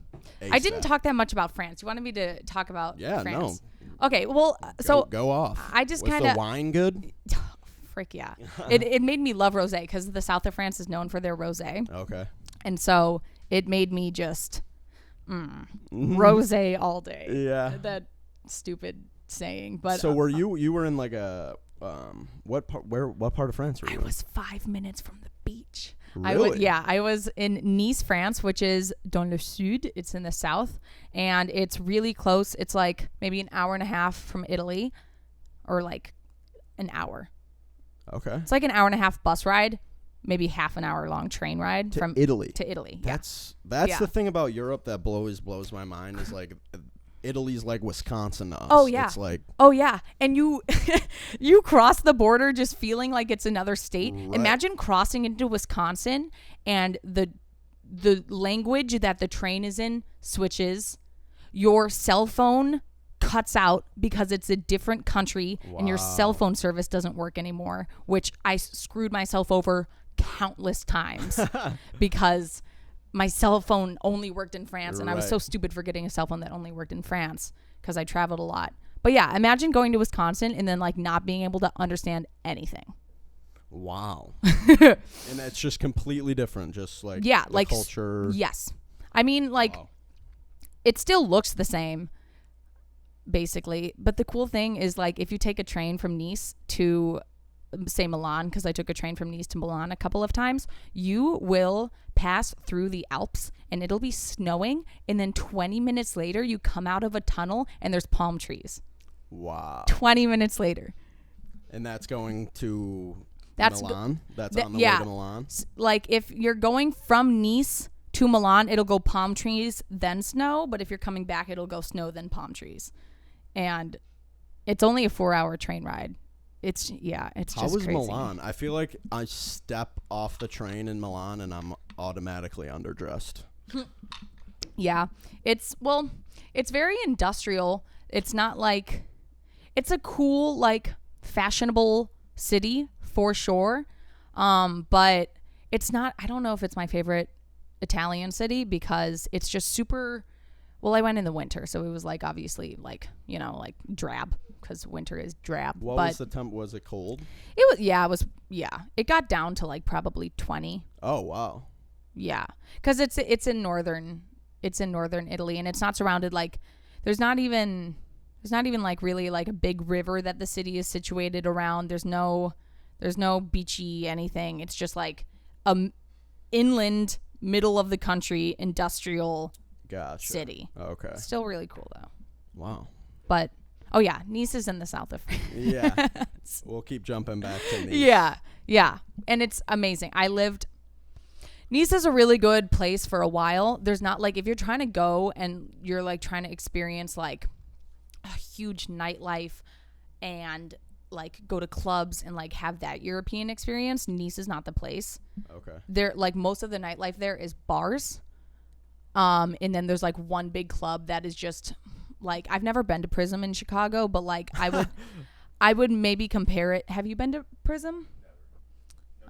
Speaker 3: I didn't talk that much about France. You wanted me to talk about France?
Speaker 1: No.
Speaker 3: Okay, well, so
Speaker 1: go off.
Speaker 3: I just
Speaker 1: kind of. Was the wine good?
Speaker 3: Frick yeah. It made me love rosé because the south of France is known for their rosé.
Speaker 1: Okay.
Speaker 3: And so it made me just rosé all day.
Speaker 1: Yeah.
Speaker 3: That stupid saying. But
Speaker 1: so were you were in like a what part of France were you in?
Speaker 3: I was 5 minutes from the beach.
Speaker 1: Really?
Speaker 3: I was in Nice, France, which is dans le sud. It's in the south, and it's really close. It's like maybe an hour and a half from Italy, or like an hour.
Speaker 1: Okay.
Speaker 3: It's like an hour and a half bus ride, maybe half an hour long train ride from
Speaker 1: Italy.
Speaker 3: To Italy.
Speaker 1: That's the thing about Europe that blows my mind is like Italy's like Wisconsin to us.
Speaker 3: Oh yeah.
Speaker 1: It's like
Speaker 3: and you you cross the border just feeling like it's another state.
Speaker 1: Right.
Speaker 3: Imagine crossing into Wisconsin and the language that the train is in switches. Your cell phone cuts out because it's a different country and your cell phone service doesn't work anymore, which I screwed myself over countless times because my cell phone only worked in France and I was so stupid for getting a cell phone that only worked in France because I traveled a lot. But yeah, imagine going to Wisconsin and then like not being able to understand anything.
Speaker 1: Wow. And that's just completely different, just like the culture.
Speaker 3: Yes. I mean, like it still looks the same basically, but the cool thing is like if you take a train from Nice to say Milan, because I took a train from Nice to Milan a couple of times, you will pass through the Alps and it'll be snowing, and then 20 minutes later you come out of a tunnel and there's palm trees.
Speaker 1: Wow.
Speaker 3: 20 minutes later.
Speaker 1: And that's going to Milan? That's on the way to Milan?
Speaker 3: Like if you're going from Nice to Milan, it'll go palm trees, then snow, but if you're coming back, it'll go snow, then palm trees. And it's only a 4-hour train ride. It's just
Speaker 1: How was
Speaker 3: crazy.
Speaker 1: Milan? I feel like I step off the train in Milan and I'm automatically underdressed.
Speaker 3: Yeah. It's very industrial. It's not like, it's a cool, like fashionable city for sure. But it's not, I don't know if it's my favorite Italian city because it's just super, well, I went in the winter, so it was like obviously like, you know, like drab because winter is drab.
Speaker 1: What was the temp? Was it cold?
Speaker 3: It got down to like probably 20.
Speaker 1: Oh, wow.
Speaker 3: Yeah. Cuz it's in northern Italy, and it's not surrounded like there's not even like really like a big river that the city is situated around. There's no beachy anything. It's just like inland middle of the country industrial city.
Speaker 1: Okay.
Speaker 3: Still really cool though.
Speaker 1: Wow.
Speaker 3: But Nice is in the south of France.
Speaker 1: Yeah. We'll keep jumping back to Nice.
Speaker 3: Yeah. And it's amazing. Nice is a really good place for a while. There's not like, if you're trying to go and you're like trying to experience like a huge nightlife and like go to clubs and like have that European experience, Nice is not the place.
Speaker 1: Okay.
Speaker 3: There, like most of the nightlife there is bars. And then there's like one big club that is just like, I've never been to Prism in Chicago, but like I would maybe compare it. Have you been to Prism?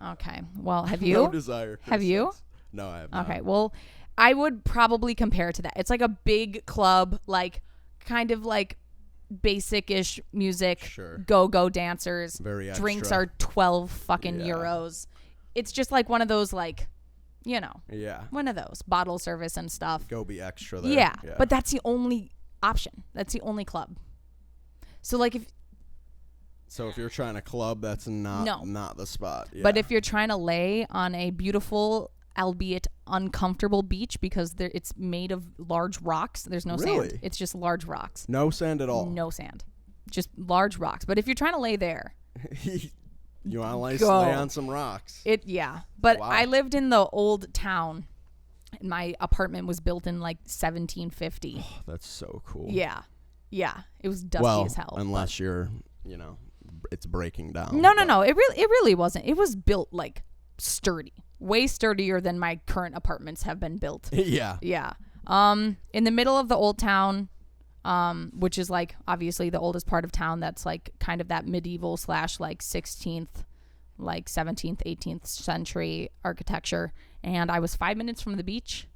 Speaker 3: Okay. Well, have you?
Speaker 1: No desire.
Speaker 3: Have you?
Speaker 1: No, I have not.
Speaker 3: Okay. Well, I would probably compare it to that. It's like a big club, like kind of like basic-ish music,
Speaker 1: Sure.
Speaker 3: Go-go dancers.
Speaker 1: Very extra.
Speaker 3: Drinks are 12 fucking euros. It's just like one of those like, you know.
Speaker 1: Yeah.
Speaker 3: One of those bottle service and stuff.
Speaker 1: Go be extra there.
Speaker 3: Yeah. But that's the only option. That's the only club. So like if
Speaker 1: you're trying to club, that's not the spot. Yeah.
Speaker 3: But if you're trying to lay on a beautiful albeit uncomfortable beach because it's made of large rocks. There's no
Speaker 1: Really?
Speaker 3: sand. It's just large rocks.
Speaker 1: No sand at all.
Speaker 3: No sand. Just large rocks. But if you're trying to lay there,
Speaker 1: You want to lay
Speaker 3: Go.
Speaker 1: on some rocks.
Speaker 3: But
Speaker 1: Wow.
Speaker 3: I lived in the old town. And my apartment was built in like 1750.
Speaker 1: Oh, that's so cool.
Speaker 3: Yeah. It was dusty as hell.
Speaker 1: Unless you're, it's breaking down.
Speaker 3: No. It really wasn't. It was built like sturdy. Way sturdier than my current apartments have been built.
Speaker 1: Yeah.
Speaker 3: Yeah. In the middle of the old town, which is like obviously the oldest part of town, that's like kind of that medieval / like 16th, like 17th, 18th century architecture. And I was 5 minutes from the beach.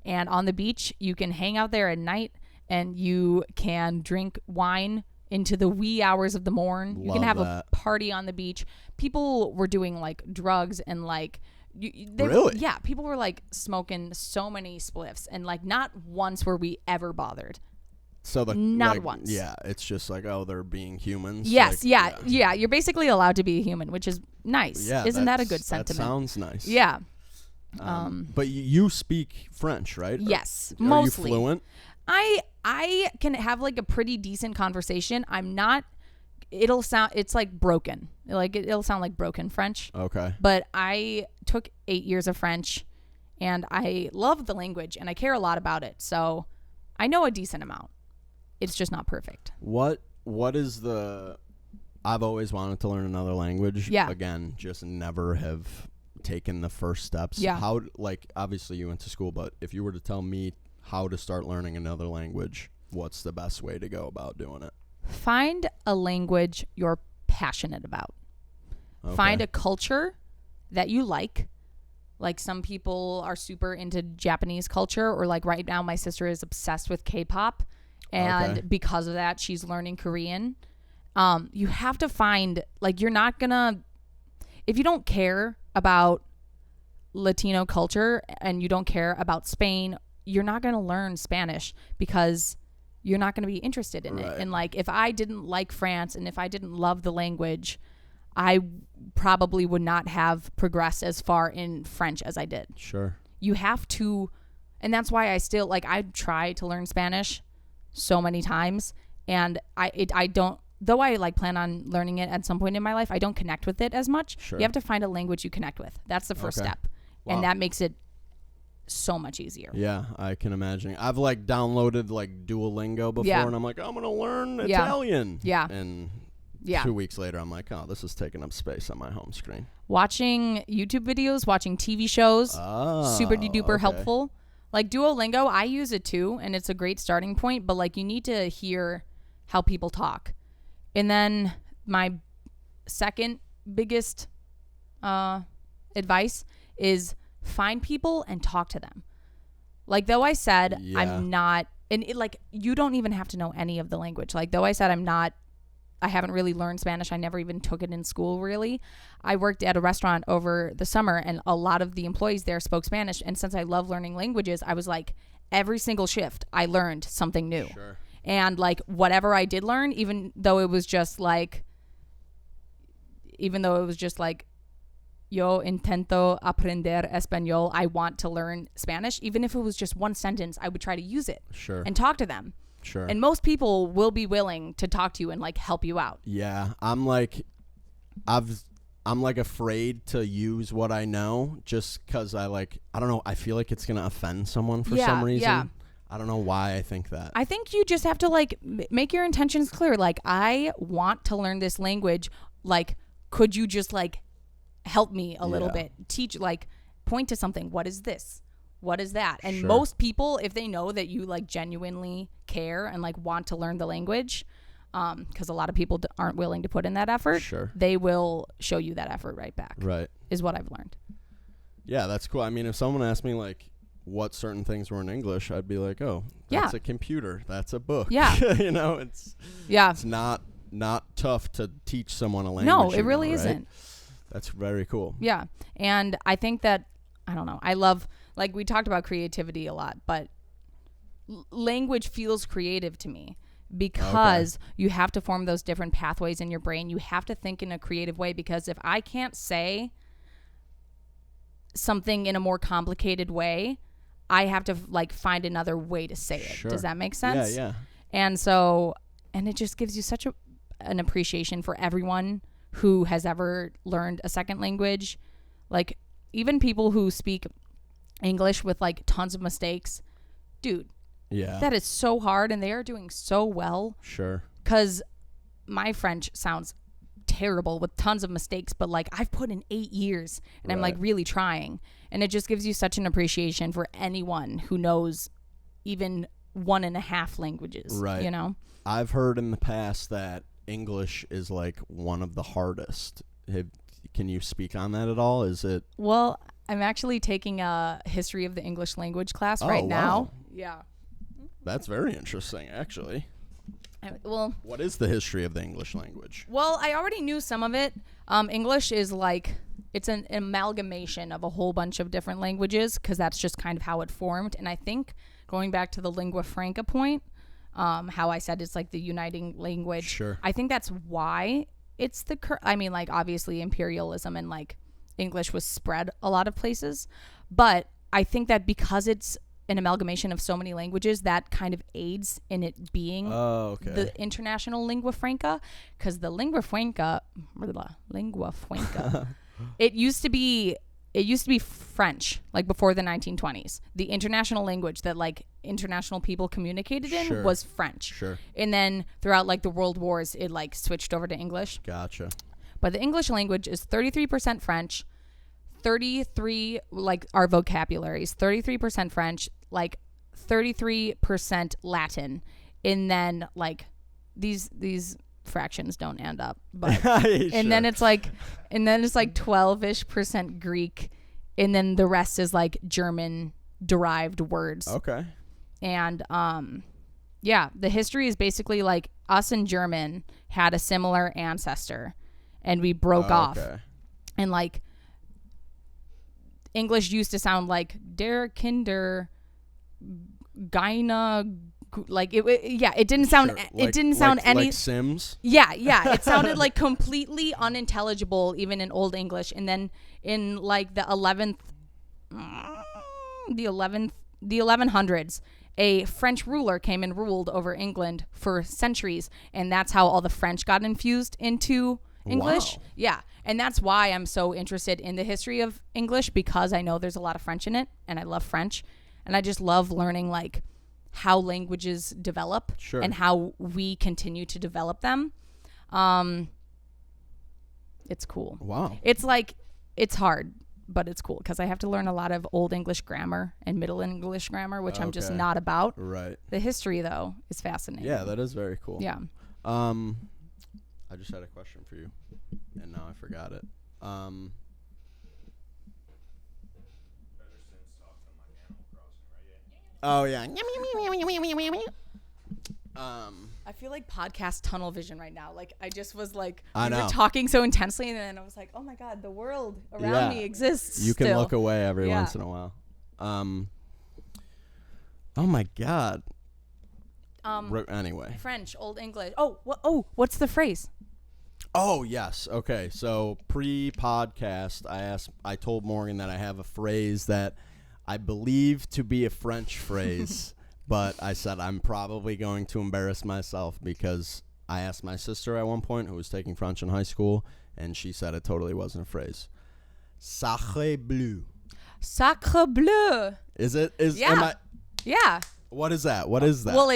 Speaker 3: And on the beach, you can hang out there at night and you can drink wine into the wee hours of the morn. You can have a party on the beach. People were doing like drugs and like
Speaker 1: Really?
Speaker 3: Yeah, people were like smoking so many spliffs, and like not once were we ever bothered.
Speaker 1: So
Speaker 3: not once.
Speaker 1: Yeah, it's just like, oh, they're being humans.
Speaker 3: Yes,
Speaker 1: like,
Speaker 3: yeah. You're basically allowed to be a human, which is nice.
Speaker 1: Yeah,
Speaker 3: Isn't that a good sentiment?
Speaker 1: That sounds nice.
Speaker 3: Yeah.
Speaker 1: But you speak French, right?
Speaker 3: Yes,
Speaker 1: Are
Speaker 3: mostly.
Speaker 1: you fluent?
Speaker 3: I can have like a pretty decent conversation. I'm not. It's like broken. Like it'll sound like broken French.
Speaker 1: Okay.
Speaker 3: But I took 8 years of French, and I love the language, and I care a lot about it. So I know a decent amount. It's just not perfect.
Speaker 1: What is the? I've always wanted to learn another language.
Speaker 3: Yeah.
Speaker 1: Again, just never have taken the first steps.
Speaker 3: Yeah.
Speaker 1: How, like, obviously you went to school, but if you were to tell me how to start learning another language, what's the best way to go about doing it?
Speaker 3: Find a language you're passionate about.
Speaker 1: Okay.
Speaker 3: Find a culture that you like. Like some people are super into Japanese culture, or like right now my sister is obsessed with K-pop. And
Speaker 1: Okay.
Speaker 3: because of that, she's learning Korean. You have to find, like, you're not gonna, if you don't care about Latino culture and you don't care about Spain, you're not gonna learn Spanish because you're not gonna be interested in it. And like, if I didn't like France and if I didn't love the language, I probably would not have progressed as far in French as I did.
Speaker 1: Sure.
Speaker 3: You have to, and that's why I still, like, I try to learn Spanish so many times, and I don't, though I like plan on learning it at some point in my life, I don't connect with it as much.
Speaker 1: Sure.
Speaker 3: You have to find a language you connect with. That's the first
Speaker 1: Okay.
Speaker 3: step.
Speaker 1: Wow.
Speaker 3: And that makes it so much easier.
Speaker 1: Yeah, I can imagine. I've like downloaded like Duolingo before,
Speaker 3: Yeah.
Speaker 1: and I'm like, I'm gonna learn
Speaker 3: Yeah.
Speaker 1: Italian.
Speaker 3: Yeah.
Speaker 1: And
Speaker 3: Yeah.
Speaker 1: 2 weeks later, I'm like, oh, this is taking up space on my home screen.
Speaker 3: Watching YouTube videos, watching TV shows, super duper
Speaker 1: okay.
Speaker 3: helpful. Like Duolingo, I use it too, and it's a great starting point, but like you need to hear how people talk. And then my second biggest advice is find people and talk to them. Like, though I said
Speaker 1: Yeah.
Speaker 3: I'm not, and it, like, you don't even have to know any of the language. Like, though I said I haven't really learned Spanish. I never even took it in school, really. I worked at a restaurant over the summer, and a lot of the employees there spoke Spanish. And since I love learning languages, I was like, every single shift, I learned something new.
Speaker 1: Sure.
Speaker 3: And like, whatever I did learn, even though it was just like, yo intento aprender español, I want to learn Spanish. Even if it was just one sentence, I would try to use it
Speaker 1: Sure.
Speaker 3: and talk to them.
Speaker 1: Sure.
Speaker 3: And most people will be willing to talk to you and like help you out.
Speaker 1: Yeah, I'm like afraid to use what I know just because I don't know, I feel like it's gonna offend someone for some reason.
Speaker 3: Yeah.
Speaker 1: I don't know why I think that.
Speaker 3: I think you just have to like make your intentions clear. Like, I want to learn this language. Like, could you just like help me a little bit? Teach, like, point to something. What is this? What is that? And
Speaker 1: Sure.
Speaker 3: most people, if they know that you like genuinely care and like want to learn the language, because a lot of people aren't willing to put in that effort,
Speaker 1: Sure.
Speaker 3: they will show you that effort right back.
Speaker 1: Right.
Speaker 3: Is what I've learned.
Speaker 1: Yeah, that's cool. I mean, if someone asked me like what certain things were in English, I'd be like, oh, that's a computer. That's a book.
Speaker 3: Yeah.
Speaker 1: You know, it's not tough to teach someone a language.
Speaker 3: No, it really
Speaker 1: right?
Speaker 3: isn't.
Speaker 1: That's very cool.
Speaker 3: Yeah. And I think that, I don't know, I love, like, we talked about creativity a lot, but language feels creative to me because you have to form those different pathways in your brain. You have to think in a creative way, because if I can't say something in a more complicated way, I have to like find another way to say it.
Speaker 1: Sure.
Speaker 3: Does that make sense?
Speaker 1: Yeah.
Speaker 3: And so, and it just gives you such an appreciation for everyone who has ever learned a second language. Like, even people who speak English with like tons of mistakes, dude.
Speaker 1: Yeah.
Speaker 3: That is so hard, and they are doing so well.
Speaker 1: Sure.
Speaker 3: Because my French sounds terrible with tons of mistakes, but like I've put in 8 years, and I'm like really trying. And it just gives you such an appreciation for anyone who knows even 1.5 languages.
Speaker 1: Right.
Speaker 3: You know?
Speaker 1: I've heard in the past that English is like one of the hardest. Can you speak on that at all? Is it?
Speaker 3: Well, I'm actually taking a history of the English language class right now.
Speaker 1: Wow.
Speaker 3: Yeah.
Speaker 1: That's very interesting, actually.
Speaker 3: Well,
Speaker 1: What is the history of the English language?
Speaker 3: Well, I already knew some of it. English is like, it's an amalgamation of a whole bunch of different languages, because that's just kind of how it formed. And I think going back to the lingua franca point, how I said it's like the uniting language.
Speaker 1: Sure.
Speaker 3: I think that's why it's I mean, like, obviously imperialism and like English was spread a lot of places. But I think that because it's an amalgamation of so many languages, that kind of aids in it being the international lingua franca, because the lingua franca it used to be French, like before the 1920s. The international language that like international people communicated in was French.
Speaker 1: Sure.
Speaker 3: And then throughout like the world wars, it like switched over to English.
Speaker 1: Gotcha.
Speaker 3: But the English language is 33% French, 33 like our vocabulary is 33% French, like 33% Latin, and then like these fractions don't end up, but and then it's like 12ish% Greek, and then the rest is like German derived words.
Speaker 1: Okay.
Speaker 3: And yeah, the history is basically like us and German had a similar ancestor, and we broke off, and like English used to sound like der Kinder Geina, like it didn't sound
Speaker 1: like Sims.
Speaker 3: Yeah, it sounded like completely unintelligible even in Old English. And then in like the 1100s, a French ruler came and ruled over England for centuries, and that's how all the French got infused into English.
Speaker 1: Wow.
Speaker 3: Yeah. And that's why I'm so interested in the history of English, because I know there's a lot of French in it, and I love French, and I just love learning like how languages develop and how we continue to develop them. It's cool.
Speaker 1: Wow.
Speaker 3: It's like, it's hard, but it's cool because I have to learn a lot of Old English grammar and Middle English grammar, which I'm just not about.
Speaker 1: Right.
Speaker 3: The history though is fascinating.
Speaker 1: Yeah, that is very cool.
Speaker 3: Yeah.
Speaker 1: I just had a question for you, and now I forgot it. Oh yeah.
Speaker 3: I feel like podcast tunnel vision right now. Like I just was like,
Speaker 1: I know.
Speaker 3: were talking so intensely, and then I was like, oh my god, the world around me exists.
Speaker 1: You can
Speaker 3: still.
Speaker 1: look away every once in a while. Oh my god. Anyway.
Speaker 3: French, Old English. What's the phrase?
Speaker 1: Oh yes. Okay. So pre-podcast, I told Morgan that I have a phrase that I believe to be a French phrase, but I said I'm probably going to embarrass myself because I asked my sister at one point, who was taking French in high school, and she said it totally wasn't a phrase. Sacre bleu.
Speaker 3: Sacre bleu.
Speaker 1: Is it?
Speaker 3: Yeah. Yeah.
Speaker 1: What is that? What is that?
Speaker 3: Well,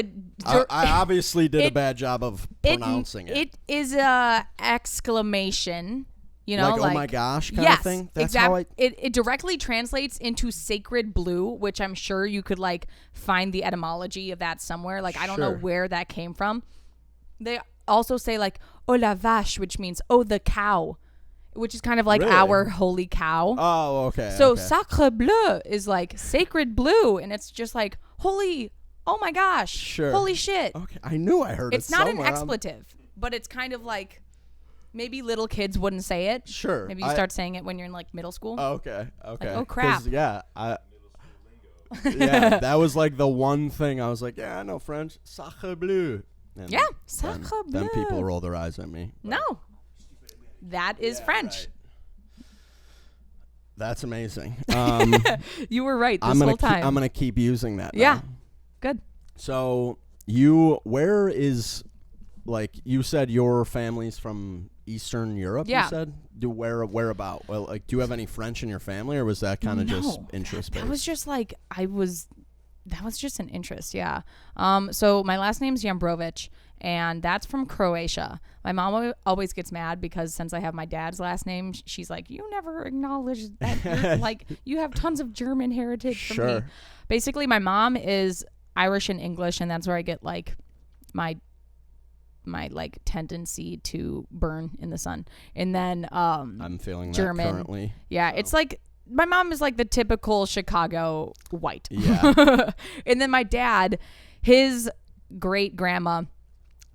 Speaker 1: I obviously did a bad job of pronouncing it.
Speaker 3: It is a exclamation, you know,
Speaker 1: like oh my gosh kind of thing. That's
Speaker 3: exactly.
Speaker 1: how
Speaker 3: It directly translates into sacred blue, which I'm sure you could like find the etymology of that somewhere. Like I don't know where that came from. They also say like oh la vache, which means oh the cow, which is kind of like our holy cow.
Speaker 1: Oh, okay.
Speaker 3: So sacre bleu is like sacred blue, and it's just like holy, oh my gosh, holy shit.
Speaker 1: Okay, I knew I heard it.
Speaker 3: It's not an expletive, but it's kind of like maybe little kids wouldn't say it.
Speaker 1: Sure.
Speaker 3: Maybe you start saying it when you're in like middle school.
Speaker 1: Okay.
Speaker 3: Like, oh crap.
Speaker 1: Yeah, yeah, that was like the one thing I was like, yeah, I know French. Sacre bleu. And
Speaker 3: yeah, sacre bleu.
Speaker 1: Then people roll their eyes at me.
Speaker 3: No. That is French.
Speaker 1: That's amazing.
Speaker 3: You were right this
Speaker 1: I'm
Speaker 3: whole time.
Speaker 1: I'm gonna keep using that.
Speaker 3: Yeah.
Speaker 1: now.
Speaker 3: Good.
Speaker 1: So where is, like you said, your family's from Eastern Europe?
Speaker 3: Yeah.
Speaker 1: You said. Where about? Well, like, do you have any French in your family, or was that kind of just interest based?
Speaker 3: That was just like that was just an interest. Yeah. So my last name's Jambrovic, and that's from Croatia. My mom always gets mad because since I have my dad's last name, she's like, you never acknowledge that you're, like, you have tons of German heritage from me. Basically, my mom is Irish and English, and that's where I get like my like tendency to burn in the sun. And then
Speaker 1: I'm feeling
Speaker 3: German.
Speaker 1: that currently.
Speaker 3: Yeah,
Speaker 1: so.
Speaker 3: it's like my mom is like the typical Chicago white.
Speaker 1: Yeah.
Speaker 3: And then my dad, his great grandma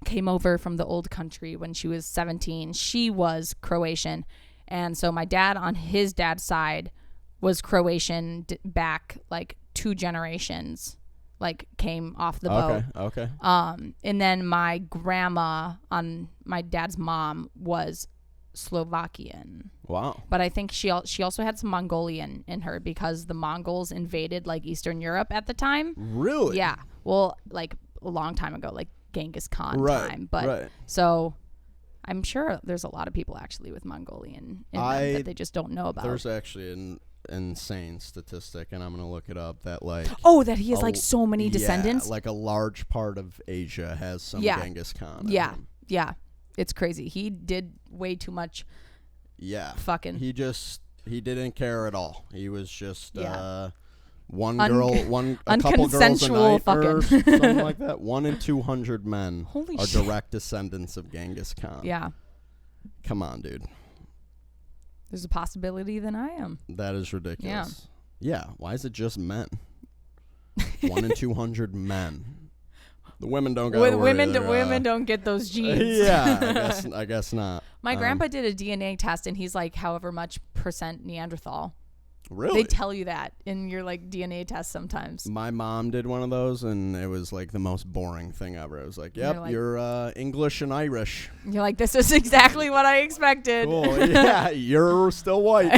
Speaker 3: came over from the old country when she was 17. She was Croatian. And so my dad on his dad's side was Croatian back like 2 generations, like came off the boat.
Speaker 1: Okay.
Speaker 3: And then my grandma on my dad's mom was Slovakian.
Speaker 1: Wow.
Speaker 3: But I think she also had some Mongolian in her because the Mongols invaded like Eastern Europe at the time.
Speaker 1: Really?
Speaker 3: Yeah. Well, like a long time ago, like Genghis Khan time. But so I'm sure there's a lot of people actually with Mongolian in them that they just don't know about.
Speaker 1: There's actually an insane statistic, and I'm gonna look it up, that like
Speaker 3: that he has like so many descendants.
Speaker 1: Like a large part of Asia has some Genghis Khan.
Speaker 3: Yeah. It's crazy. He did way too much.
Speaker 1: Yeah.
Speaker 3: Fucking.
Speaker 1: He didn't care at all. He was just one girl, a couple girls a night or something like that. 1 in 200 men
Speaker 3: Holy
Speaker 1: are
Speaker 3: shit.
Speaker 1: direct descendants of Genghis Khan.
Speaker 3: Yeah.
Speaker 1: Come on, dude.
Speaker 3: There's a possibility that I am.
Speaker 1: That is ridiculous. Yeah. Why is it just men? 1 in 200 men. The women don't go.
Speaker 3: Women don't get those genes.
Speaker 1: Yeah, I guess not.
Speaker 3: My grandpa did a DNA test, and he's like however much % Neanderthal.
Speaker 1: Really?
Speaker 3: They tell you that in your like DNA test sometimes.
Speaker 1: My mom did one of those, and it was like the most boring thing ever. It was like, yep, you're English and Irish.
Speaker 3: You're like, this is exactly what I expected.
Speaker 1: Cool. Yeah, you're still white.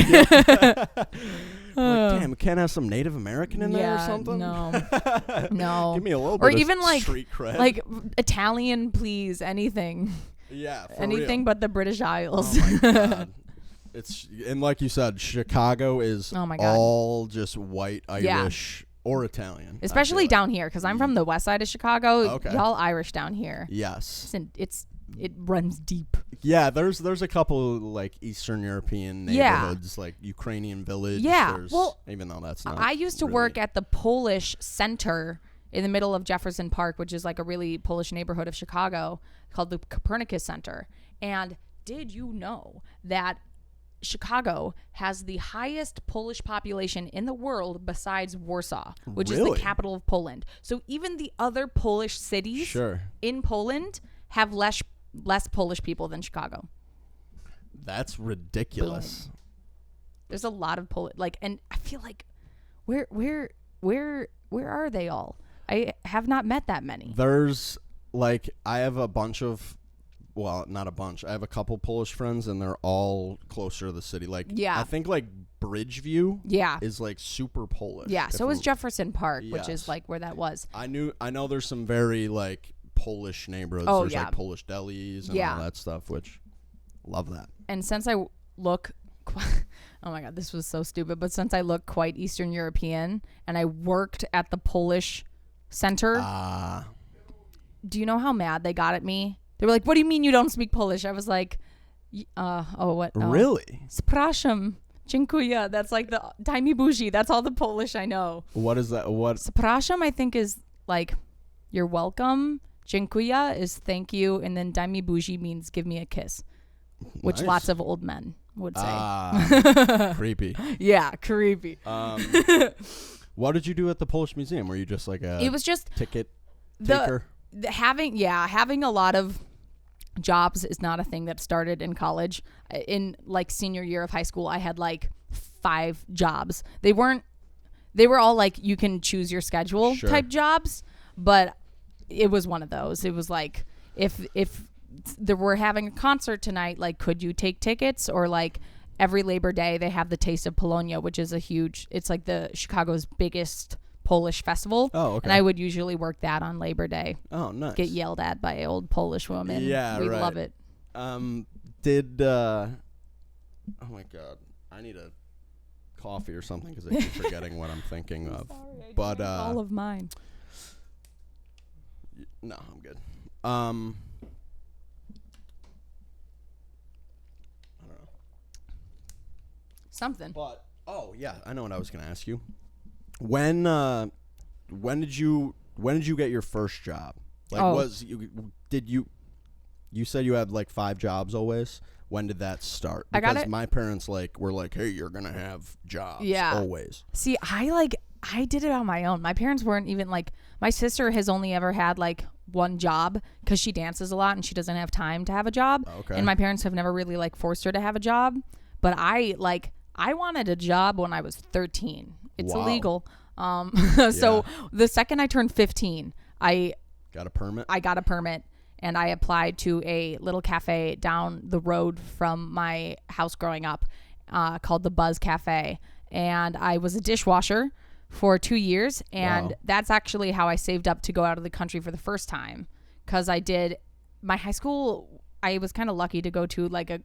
Speaker 1: Like, damn, we can't have some Native American in there or something?
Speaker 3: No. No.
Speaker 1: Give me a little bit
Speaker 3: or
Speaker 1: of
Speaker 3: even like
Speaker 1: street cred.
Speaker 3: Like Italian, please, anything.
Speaker 1: Yeah, for
Speaker 3: anything
Speaker 1: real.
Speaker 3: but the British Isles.
Speaker 1: Oh my God. And like you said, Chicago is all just white Irish or Italian.
Speaker 3: Especially down here, because I'm from the west side of Chicago.
Speaker 1: Okay.
Speaker 3: Y'all Irish down here.
Speaker 1: Yes.
Speaker 3: It runs deep.
Speaker 1: Yeah, there's a couple like Eastern European neighborhoods, like Ukrainian Village.
Speaker 3: Yeah,
Speaker 1: even though that's not.
Speaker 3: I used to work at the Polish Center in the middle of Jefferson Park, which is like a really Polish neighborhood of Chicago, called the Copernicus Center. And did you know that Chicago has the highest Polish population in the world besides Warsaw, which is the capital of Poland? So even the other Polish cities in Poland have less Polish people than Chicago.
Speaker 1: That's ridiculous.
Speaker 3: Boom. There's a lot of Polish, and I feel like where are they all? I have not met that many.
Speaker 1: There's I have a bunch of, well, not a bunch. I have a couple Polish friends, and they're all closer to the city. I think Bridgeview is super Polish.
Speaker 3: Yeah, so is Jefferson Park, which is where that was.
Speaker 1: I know there's some very Polish neighborhoods. There's Polish delis and all that stuff, which love that.
Speaker 3: And since I look oh my God, this was so stupid, but since I look quite Eastern European and I worked at the Polish Center, do you know how mad they got at me? They were like, what do you mean you don't speak Polish? I was like, what?
Speaker 1: Really?
Speaker 3: Zapraszam. Dziękuję. That's like the daj mi buzi. That's all the Polish I know.
Speaker 1: What is that? What?
Speaker 3: Zapraszam, I think, is you're welcome. Dziękuję is thank you. And then daj mi buzi means give me a kiss, which lots of old men would say.
Speaker 1: Creepy.
Speaker 3: Yeah, creepy.
Speaker 1: What did you do at the Polish Museum? Were you just
Speaker 3: it was just
Speaker 1: ticket taker?
Speaker 3: Having a lot of jobs is not a thing that started in college. In senior year of high school, I had 5 jobs. They were all you can choose your schedule type jobs, but it was one of those. It was if we're having a concert tonight, could you take tickets? Or every Labor Day they have the Taste of Polonia, which is it's like the Chicago's biggest Polish festival.
Speaker 1: Oh, okay.
Speaker 3: And I would usually work that on Labor Day.
Speaker 1: Oh, nice.
Speaker 3: Get yelled at by old Polish women.
Speaker 1: Yeah,
Speaker 3: we
Speaker 1: right.
Speaker 3: love it.
Speaker 1: Oh my God, I need a coffee or something because I keep forgetting what I'm thinking of.
Speaker 3: Sorry,
Speaker 1: but
Speaker 3: all of mine.
Speaker 1: No, I'm good. I don't know.
Speaker 3: Something.
Speaker 1: But yeah, I know what I was gonna ask you. When did you get your first job? Like, you said you had like 5 jobs always? When did that start? Because my parents were like, hey, you're gonna have jobs always.
Speaker 3: See, I did it on my own. My parents weren't even my sister has only ever had like one job because she dances a lot and she doesn't have time to have a job.
Speaker 1: Okay.
Speaker 3: And my parents have never really forced her to have a job. But I wanted a job when I was 13. It's illegal. So the second I turned 15, I
Speaker 1: got a permit.
Speaker 3: And I applied to a little cafe down the road from my house growing up called the Buzz Cafe. And I was a dishwasher for 2 years. And that's actually how I saved up to go out of the country for the first time. Because my high school, I was kind of lucky to go to a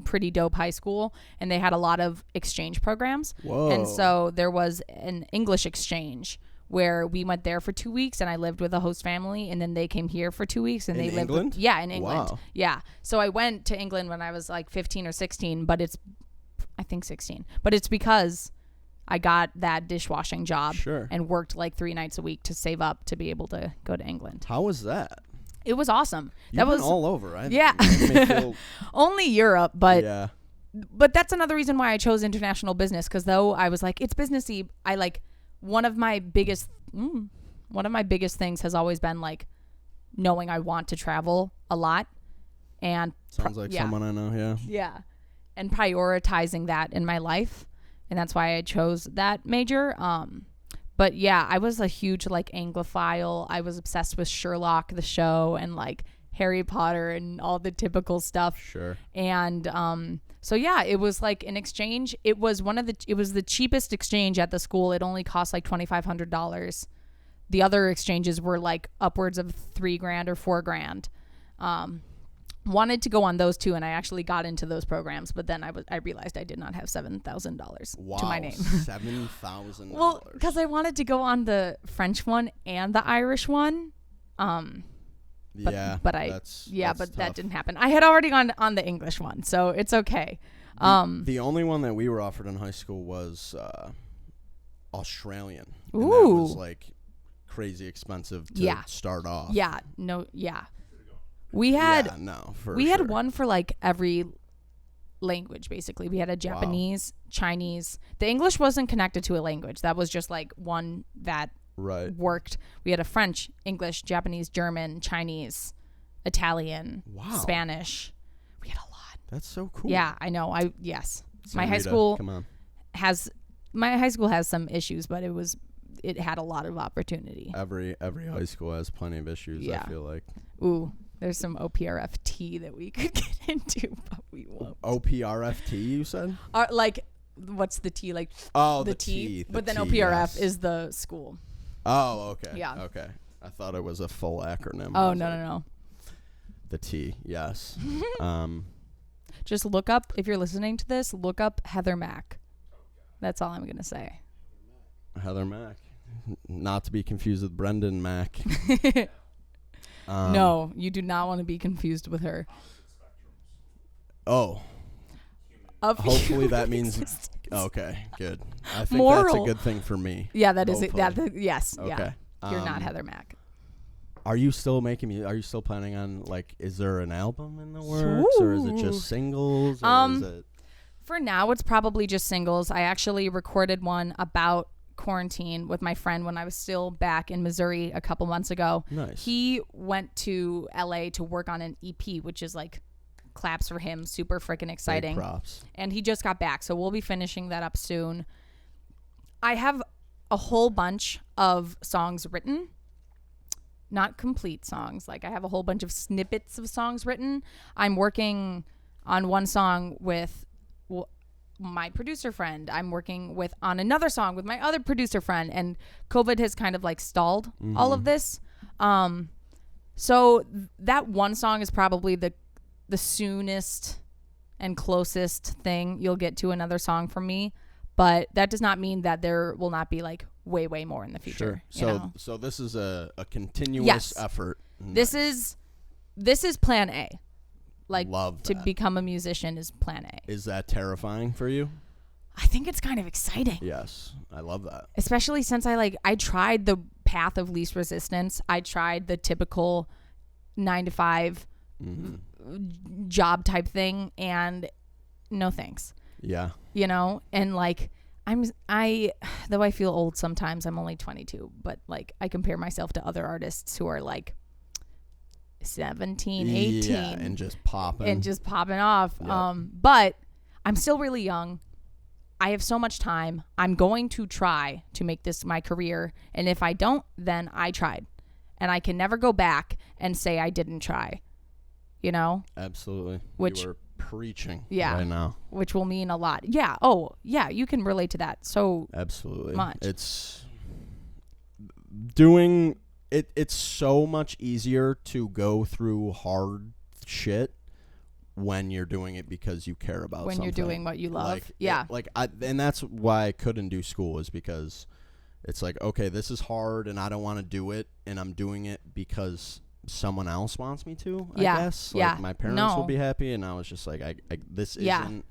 Speaker 3: pretty dope high school. And they had a lot of exchange programs.
Speaker 1: Whoa.
Speaker 3: And so there was an English exchange where we went there for 2 weeks and I lived with a host family, and then they came here for 2 weeks and
Speaker 1: in
Speaker 3: they lived
Speaker 1: England?
Speaker 3: in England.
Speaker 1: Wow.
Speaker 3: Yeah. So I went to England when I was 15 or 16, but I think 16. But it's because I got that dishwashing job and worked 3 nights a week to save up to be able to go to England.
Speaker 1: How was that?
Speaker 3: It was awesome.
Speaker 1: You've been all over, right?
Speaker 3: Yeah. Only Europe, but
Speaker 1: yeah.
Speaker 3: But that's another reason why I chose international business, because though I was it's businessy, one of my biggest things has always been knowing I want to travel a lot, and
Speaker 1: sounds like someone I know.
Speaker 3: Yeah, and prioritizing that in my life, and that's why I chose that major. But yeah, I was a huge Anglophile. I was obsessed with Sherlock the show and Harry Potter and all the typical stuff.
Speaker 1: Sure.
Speaker 3: And so yeah, it was an exchange. It was the cheapest exchange at the school. It only cost $2,500. The other exchanges were upwards of $3,000 or $4,000. Wanted to go on those too, and I actually got into those programs, but then I realized I did not have $7,000 to my name.
Speaker 1: $7,000.
Speaker 3: Well, because I wanted to go on the French one and the Irish one. But that didn't happen. I had already gone on the English one, so it's okay.
Speaker 1: The only one that we were offered in high school was Australian.
Speaker 3: Ooh.
Speaker 1: And that was crazy expensive to start off.
Speaker 3: Yeah. No. Yeah. We had had one for every language, basically. We had a Japanese, Chinese. The English wasn't connected to a language. That was just one that worked. We had a French, English, Japanese, German, Chinese, Italian, Spanish. We had a lot.
Speaker 1: That's so cool.
Speaker 3: Yeah, I know. Yes.
Speaker 1: So
Speaker 3: my high school has some issues, but it had a lot of opportunity.
Speaker 1: Every high school has plenty of issues, I feel like.
Speaker 3: Ooh, there's some OPRFT that we could get into, but we won't.
Speaker 1: OPRFT, you said?
Speaker 3: What's the T?
Speaker 1: The T.
Speaker 3: But then OPRF is the school.
Speaker 1: Oh, okay.
Speaker 3: Yeah.
Speaker 1: Okay. I thought it was a full acronym.
Speaker 3: Oh, no.
Speaker 1: The T, yes.
Speaker 3: Just look up, if you're listening to this, look up Heather Mack. That's all I'm going to say.
Speaker 1: Heather Mack. Not to be confused with Brendan Mack.
Speaker 3: No, you do not want to be confused with her.
Speaker 1: Oh. Hopefully that means... Okay, good. I think that's a good thing for me.
Speaker 3: Yeah, that is it. Yes.
Speaker 1: Okay.
Speaker 3: Yeah. You're not Heather Mack.
Speaker 1: Are you still making music? Are you still planning on, is there an album in the works? Or is it just singles? Or is it...
Speaker 3: For now, it's probably just singles. I actually recorded one about quarantine with my friend when I was still back in Missouri a couple months ago.
Speaker 1: Nice.
Speaker 3: He went to LA to work on an EP, which is claps for him. Super freaking exciting.
Speaker 1: Big props.
Speaker 3: And he just got back, so we'll be finishing that up soon. I have a whole bunch of songs written. Not complete songs. I have a whole bunch of snippets of songs written. I'm working on one song with my producer friend. I'm working on another song with my other producer friend, and COVID has kind of like stalled all of this. So that one song is probably the soonest and closest thing you'll get to another song from me. But that does not mean that there will not be like way more in the future.
Speaker 1: Sure. So this is a continuous effort.
Speaker 3: This is plan A. Like,
Speaker 1: love
Speaker 3: to
Speaker 1: that.
Speaker 3: become a musician is plan A.
Speaker 1: Is that terrifying for you?
Speaker 3: I think it's kind of exciting.
Speaker 1: Yes, I love that.
Speaker 3: Especially since I tried the path of least resistance. I tried the typical 9-to-5 job type thing, and no thanks.
Speaker 1: Yeah.
Speaker 3: You know, and like though I feel old sometimes, I'm only 22, but like I compare myself to other artists who are like 17, 18
Speaker 1: and just popping
Speaker 3: off.
Speaker 1: Yep.
Speaker 3: But I'm still really young. I have so much time. I'm going to try to make this my career, and if I don't, then I tried, and I can never go back and say I didn't try, you know.
Speaker 1: Absolutely.
Speaker 3: Which
Speaker 1: you are preaching
Speaker 3: right
Speaker 1: now,
Speaker 3: which will mean a lot. Yeah. Oh yeah, you can relate to that so
Speaker 1: absolutely
Speaker 3: much.
Speaker 1: It's doing it. It's so much easier to go through hard shit when you're doing it because you care about
Speaker 3: when
Speaker 1: something.
Speaker 3: you're doing what you love.
Speaker 1: And that's why I couldn't do school, is because it's like, okay, this is hard and I don't want to do it, and I'm doing it because someone else wants me to, I guess. Like, my parents will be happy, and I was just like, this isn't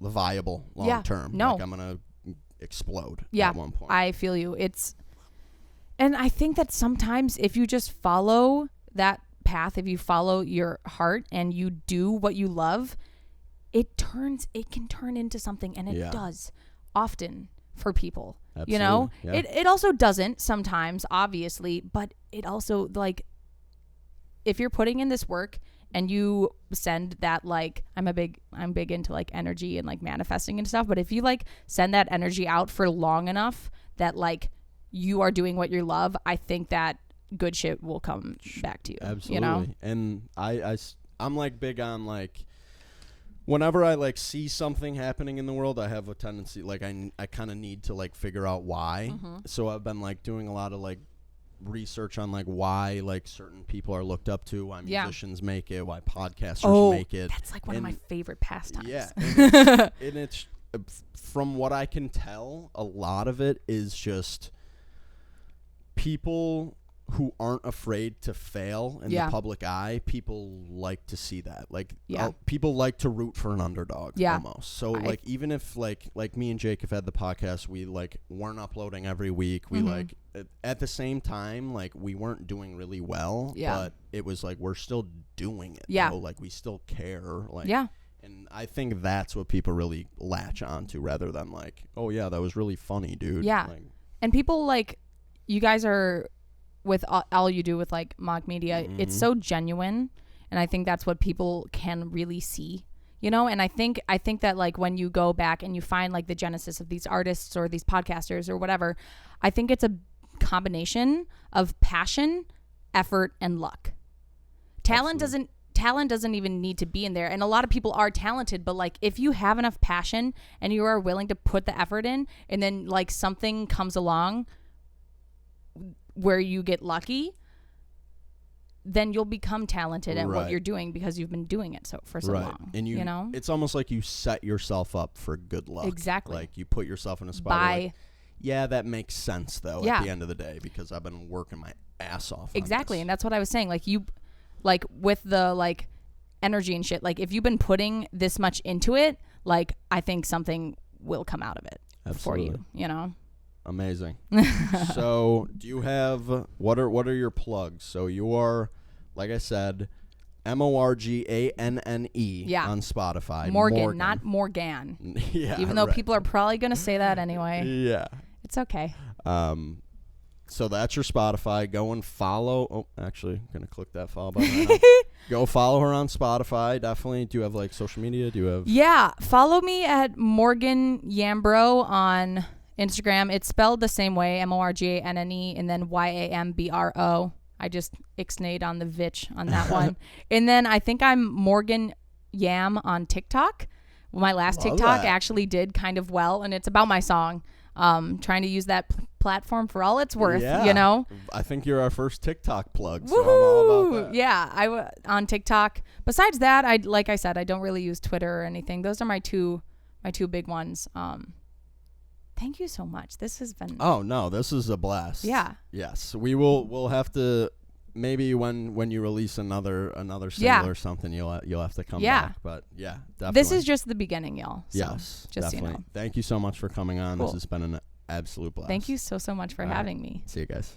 Speaker 1: viable long term.
Speaker 3: No.
Speaker 1: Like, I'm gonna explode
Speaker 3: at
Speaker 1: one point.
Speaker 3: I feel you. And I think that sometimes if you just follow that path, if you follow your heart and you do what you love, it can turn into something, and it does often for people.
Speaker 1: Absolutely.
Speaker 3: You know,
Speaker 1: Yeah.
Speaker 3: it also doesn't sometimes, obviously, but it also, like, if you're putting in this work and you send that, like, I'm big into like energy and like manifesting and stuff, but if you like send that energy out for long enough that like you are doing what you love, I think that good shit will come back to you.
Speaker 1: Absolutely.
Speaker 3: You know?
Speaker 1: And I'm like big on like, whenever I like see something happening in the world, I have a tendency, like, I kind of need to like figure out why. So I've been like doing a lot of like research on like why like certain people are looked up to, why musicians make it, why podcasters make it.
Speaker 3: That's like one of my favorite pastimes.
Speaker 1: Yeah. And it's from what I can tell, a lot of it is just people who aren't afraid to fail in the public eye. People like to see that. Like, people like to root for an underdog almost. So like, even if like me and Jake have had the podcast, we like weren't uploading every week. We like at the same time, like, we weren't doing really well, but it was like, we're still doing it. Though. Like, we still care. Like, and I think that's what people really latch onto, rather than like, oh yeah, that was really funny, dude.
Speaker 3: Yeah.
Speaker 1: Like,
Speaker 3: and people, like, you guys are, with all you do with like mock media, it's so genuine, and I think that's what people can really see, you know. And I think that like when you go back and you find like the genesis of these artists or these podcasters or whatever, I think it's a combination of passion, effort, and luck. Talent doesn't even need to be in there, and a lot of people are talented, but like, if you have enough passion and you are willing to put the effort in, and then like something comes along where you get lucky, then you'll become talented at what you're doing because you've been doing it for so long. And you know,
Speaker 1: it's almost like you set yourself up for good luck.
Speaker 3: Exactly.
Speaker 1: Like, you put yourself in a spot where, like, yeah, that makes sense though at the end of the day, because I've been working my ass off.
Speaker 3: Exactly. And that's what I was saying. Like, you, like, with the like energy and shit, like, if you've been putting this much into it, like, I think something will come out of it for you, you know?
Speaker 1: Amazing. So, do you have, what are your plugs? So you are, like I said, Morganne on Spotify.
Speaker 3: Morgan, not Morganne. Even though people are probably going to say that anyway.
Speaker 1: Yeah.
Speaker 3: It's okay.
Speaker 1: So that's your Spotify. Go and follow. Oh, actually, I'm going to click that follow button right now. Go follow her on Spotify. Definitely. Do you have like social media? Do you have?
Speaker 3: Yeah. Follow me at Morganne Yambro on Instagram. It's spelled the same way, Morganne, and then Yambro. I just ixnayed on the vitch on that one. And then I think I'm Morgan Yam on TikTok, my last
Speaker 1: Love
Speaker 3: TikTok
Speaker 1: that.
Speaker 3: actually did kind of well, and it's about my song. Trying to use that platform for all it's worth,
Speaker 1: Yeah.
Speaker 3: you know?
Speaker 1: I think you're our first TikTok plug, so I'm all about that.
Speaker 3: Yeah, on TikTok. Besides that, like I said, I don't really use Twitter or anything. Those are my two big ones. Thank you so much. This has been
Speaker 1: Oh no, this is a blast.
Speaker 3: Yeah.
Speaker 1: Yes, we'll have to maybe when you release another single
Speaker 3: Yeah.
Speaker 1: or something, you'll have to come
Speaker 3: Yeah.
Speaker 1: back. But yeah, definitely.
Speaker 3: This is just the beginning, y'all. So,
Speaker 1: yes,
Speaker 3: just so you
Speaker 1: definitely.
Speaker 3: know.
Speaker 1: Thank you so much for coming on.
Speaker 3: Cool.
Speaker 1: This has been an absolute blast.
Speaker 3: Thank you so much for
Speaker 1: All right.
Speaker 3: having me.
Speaker 1: See you guys.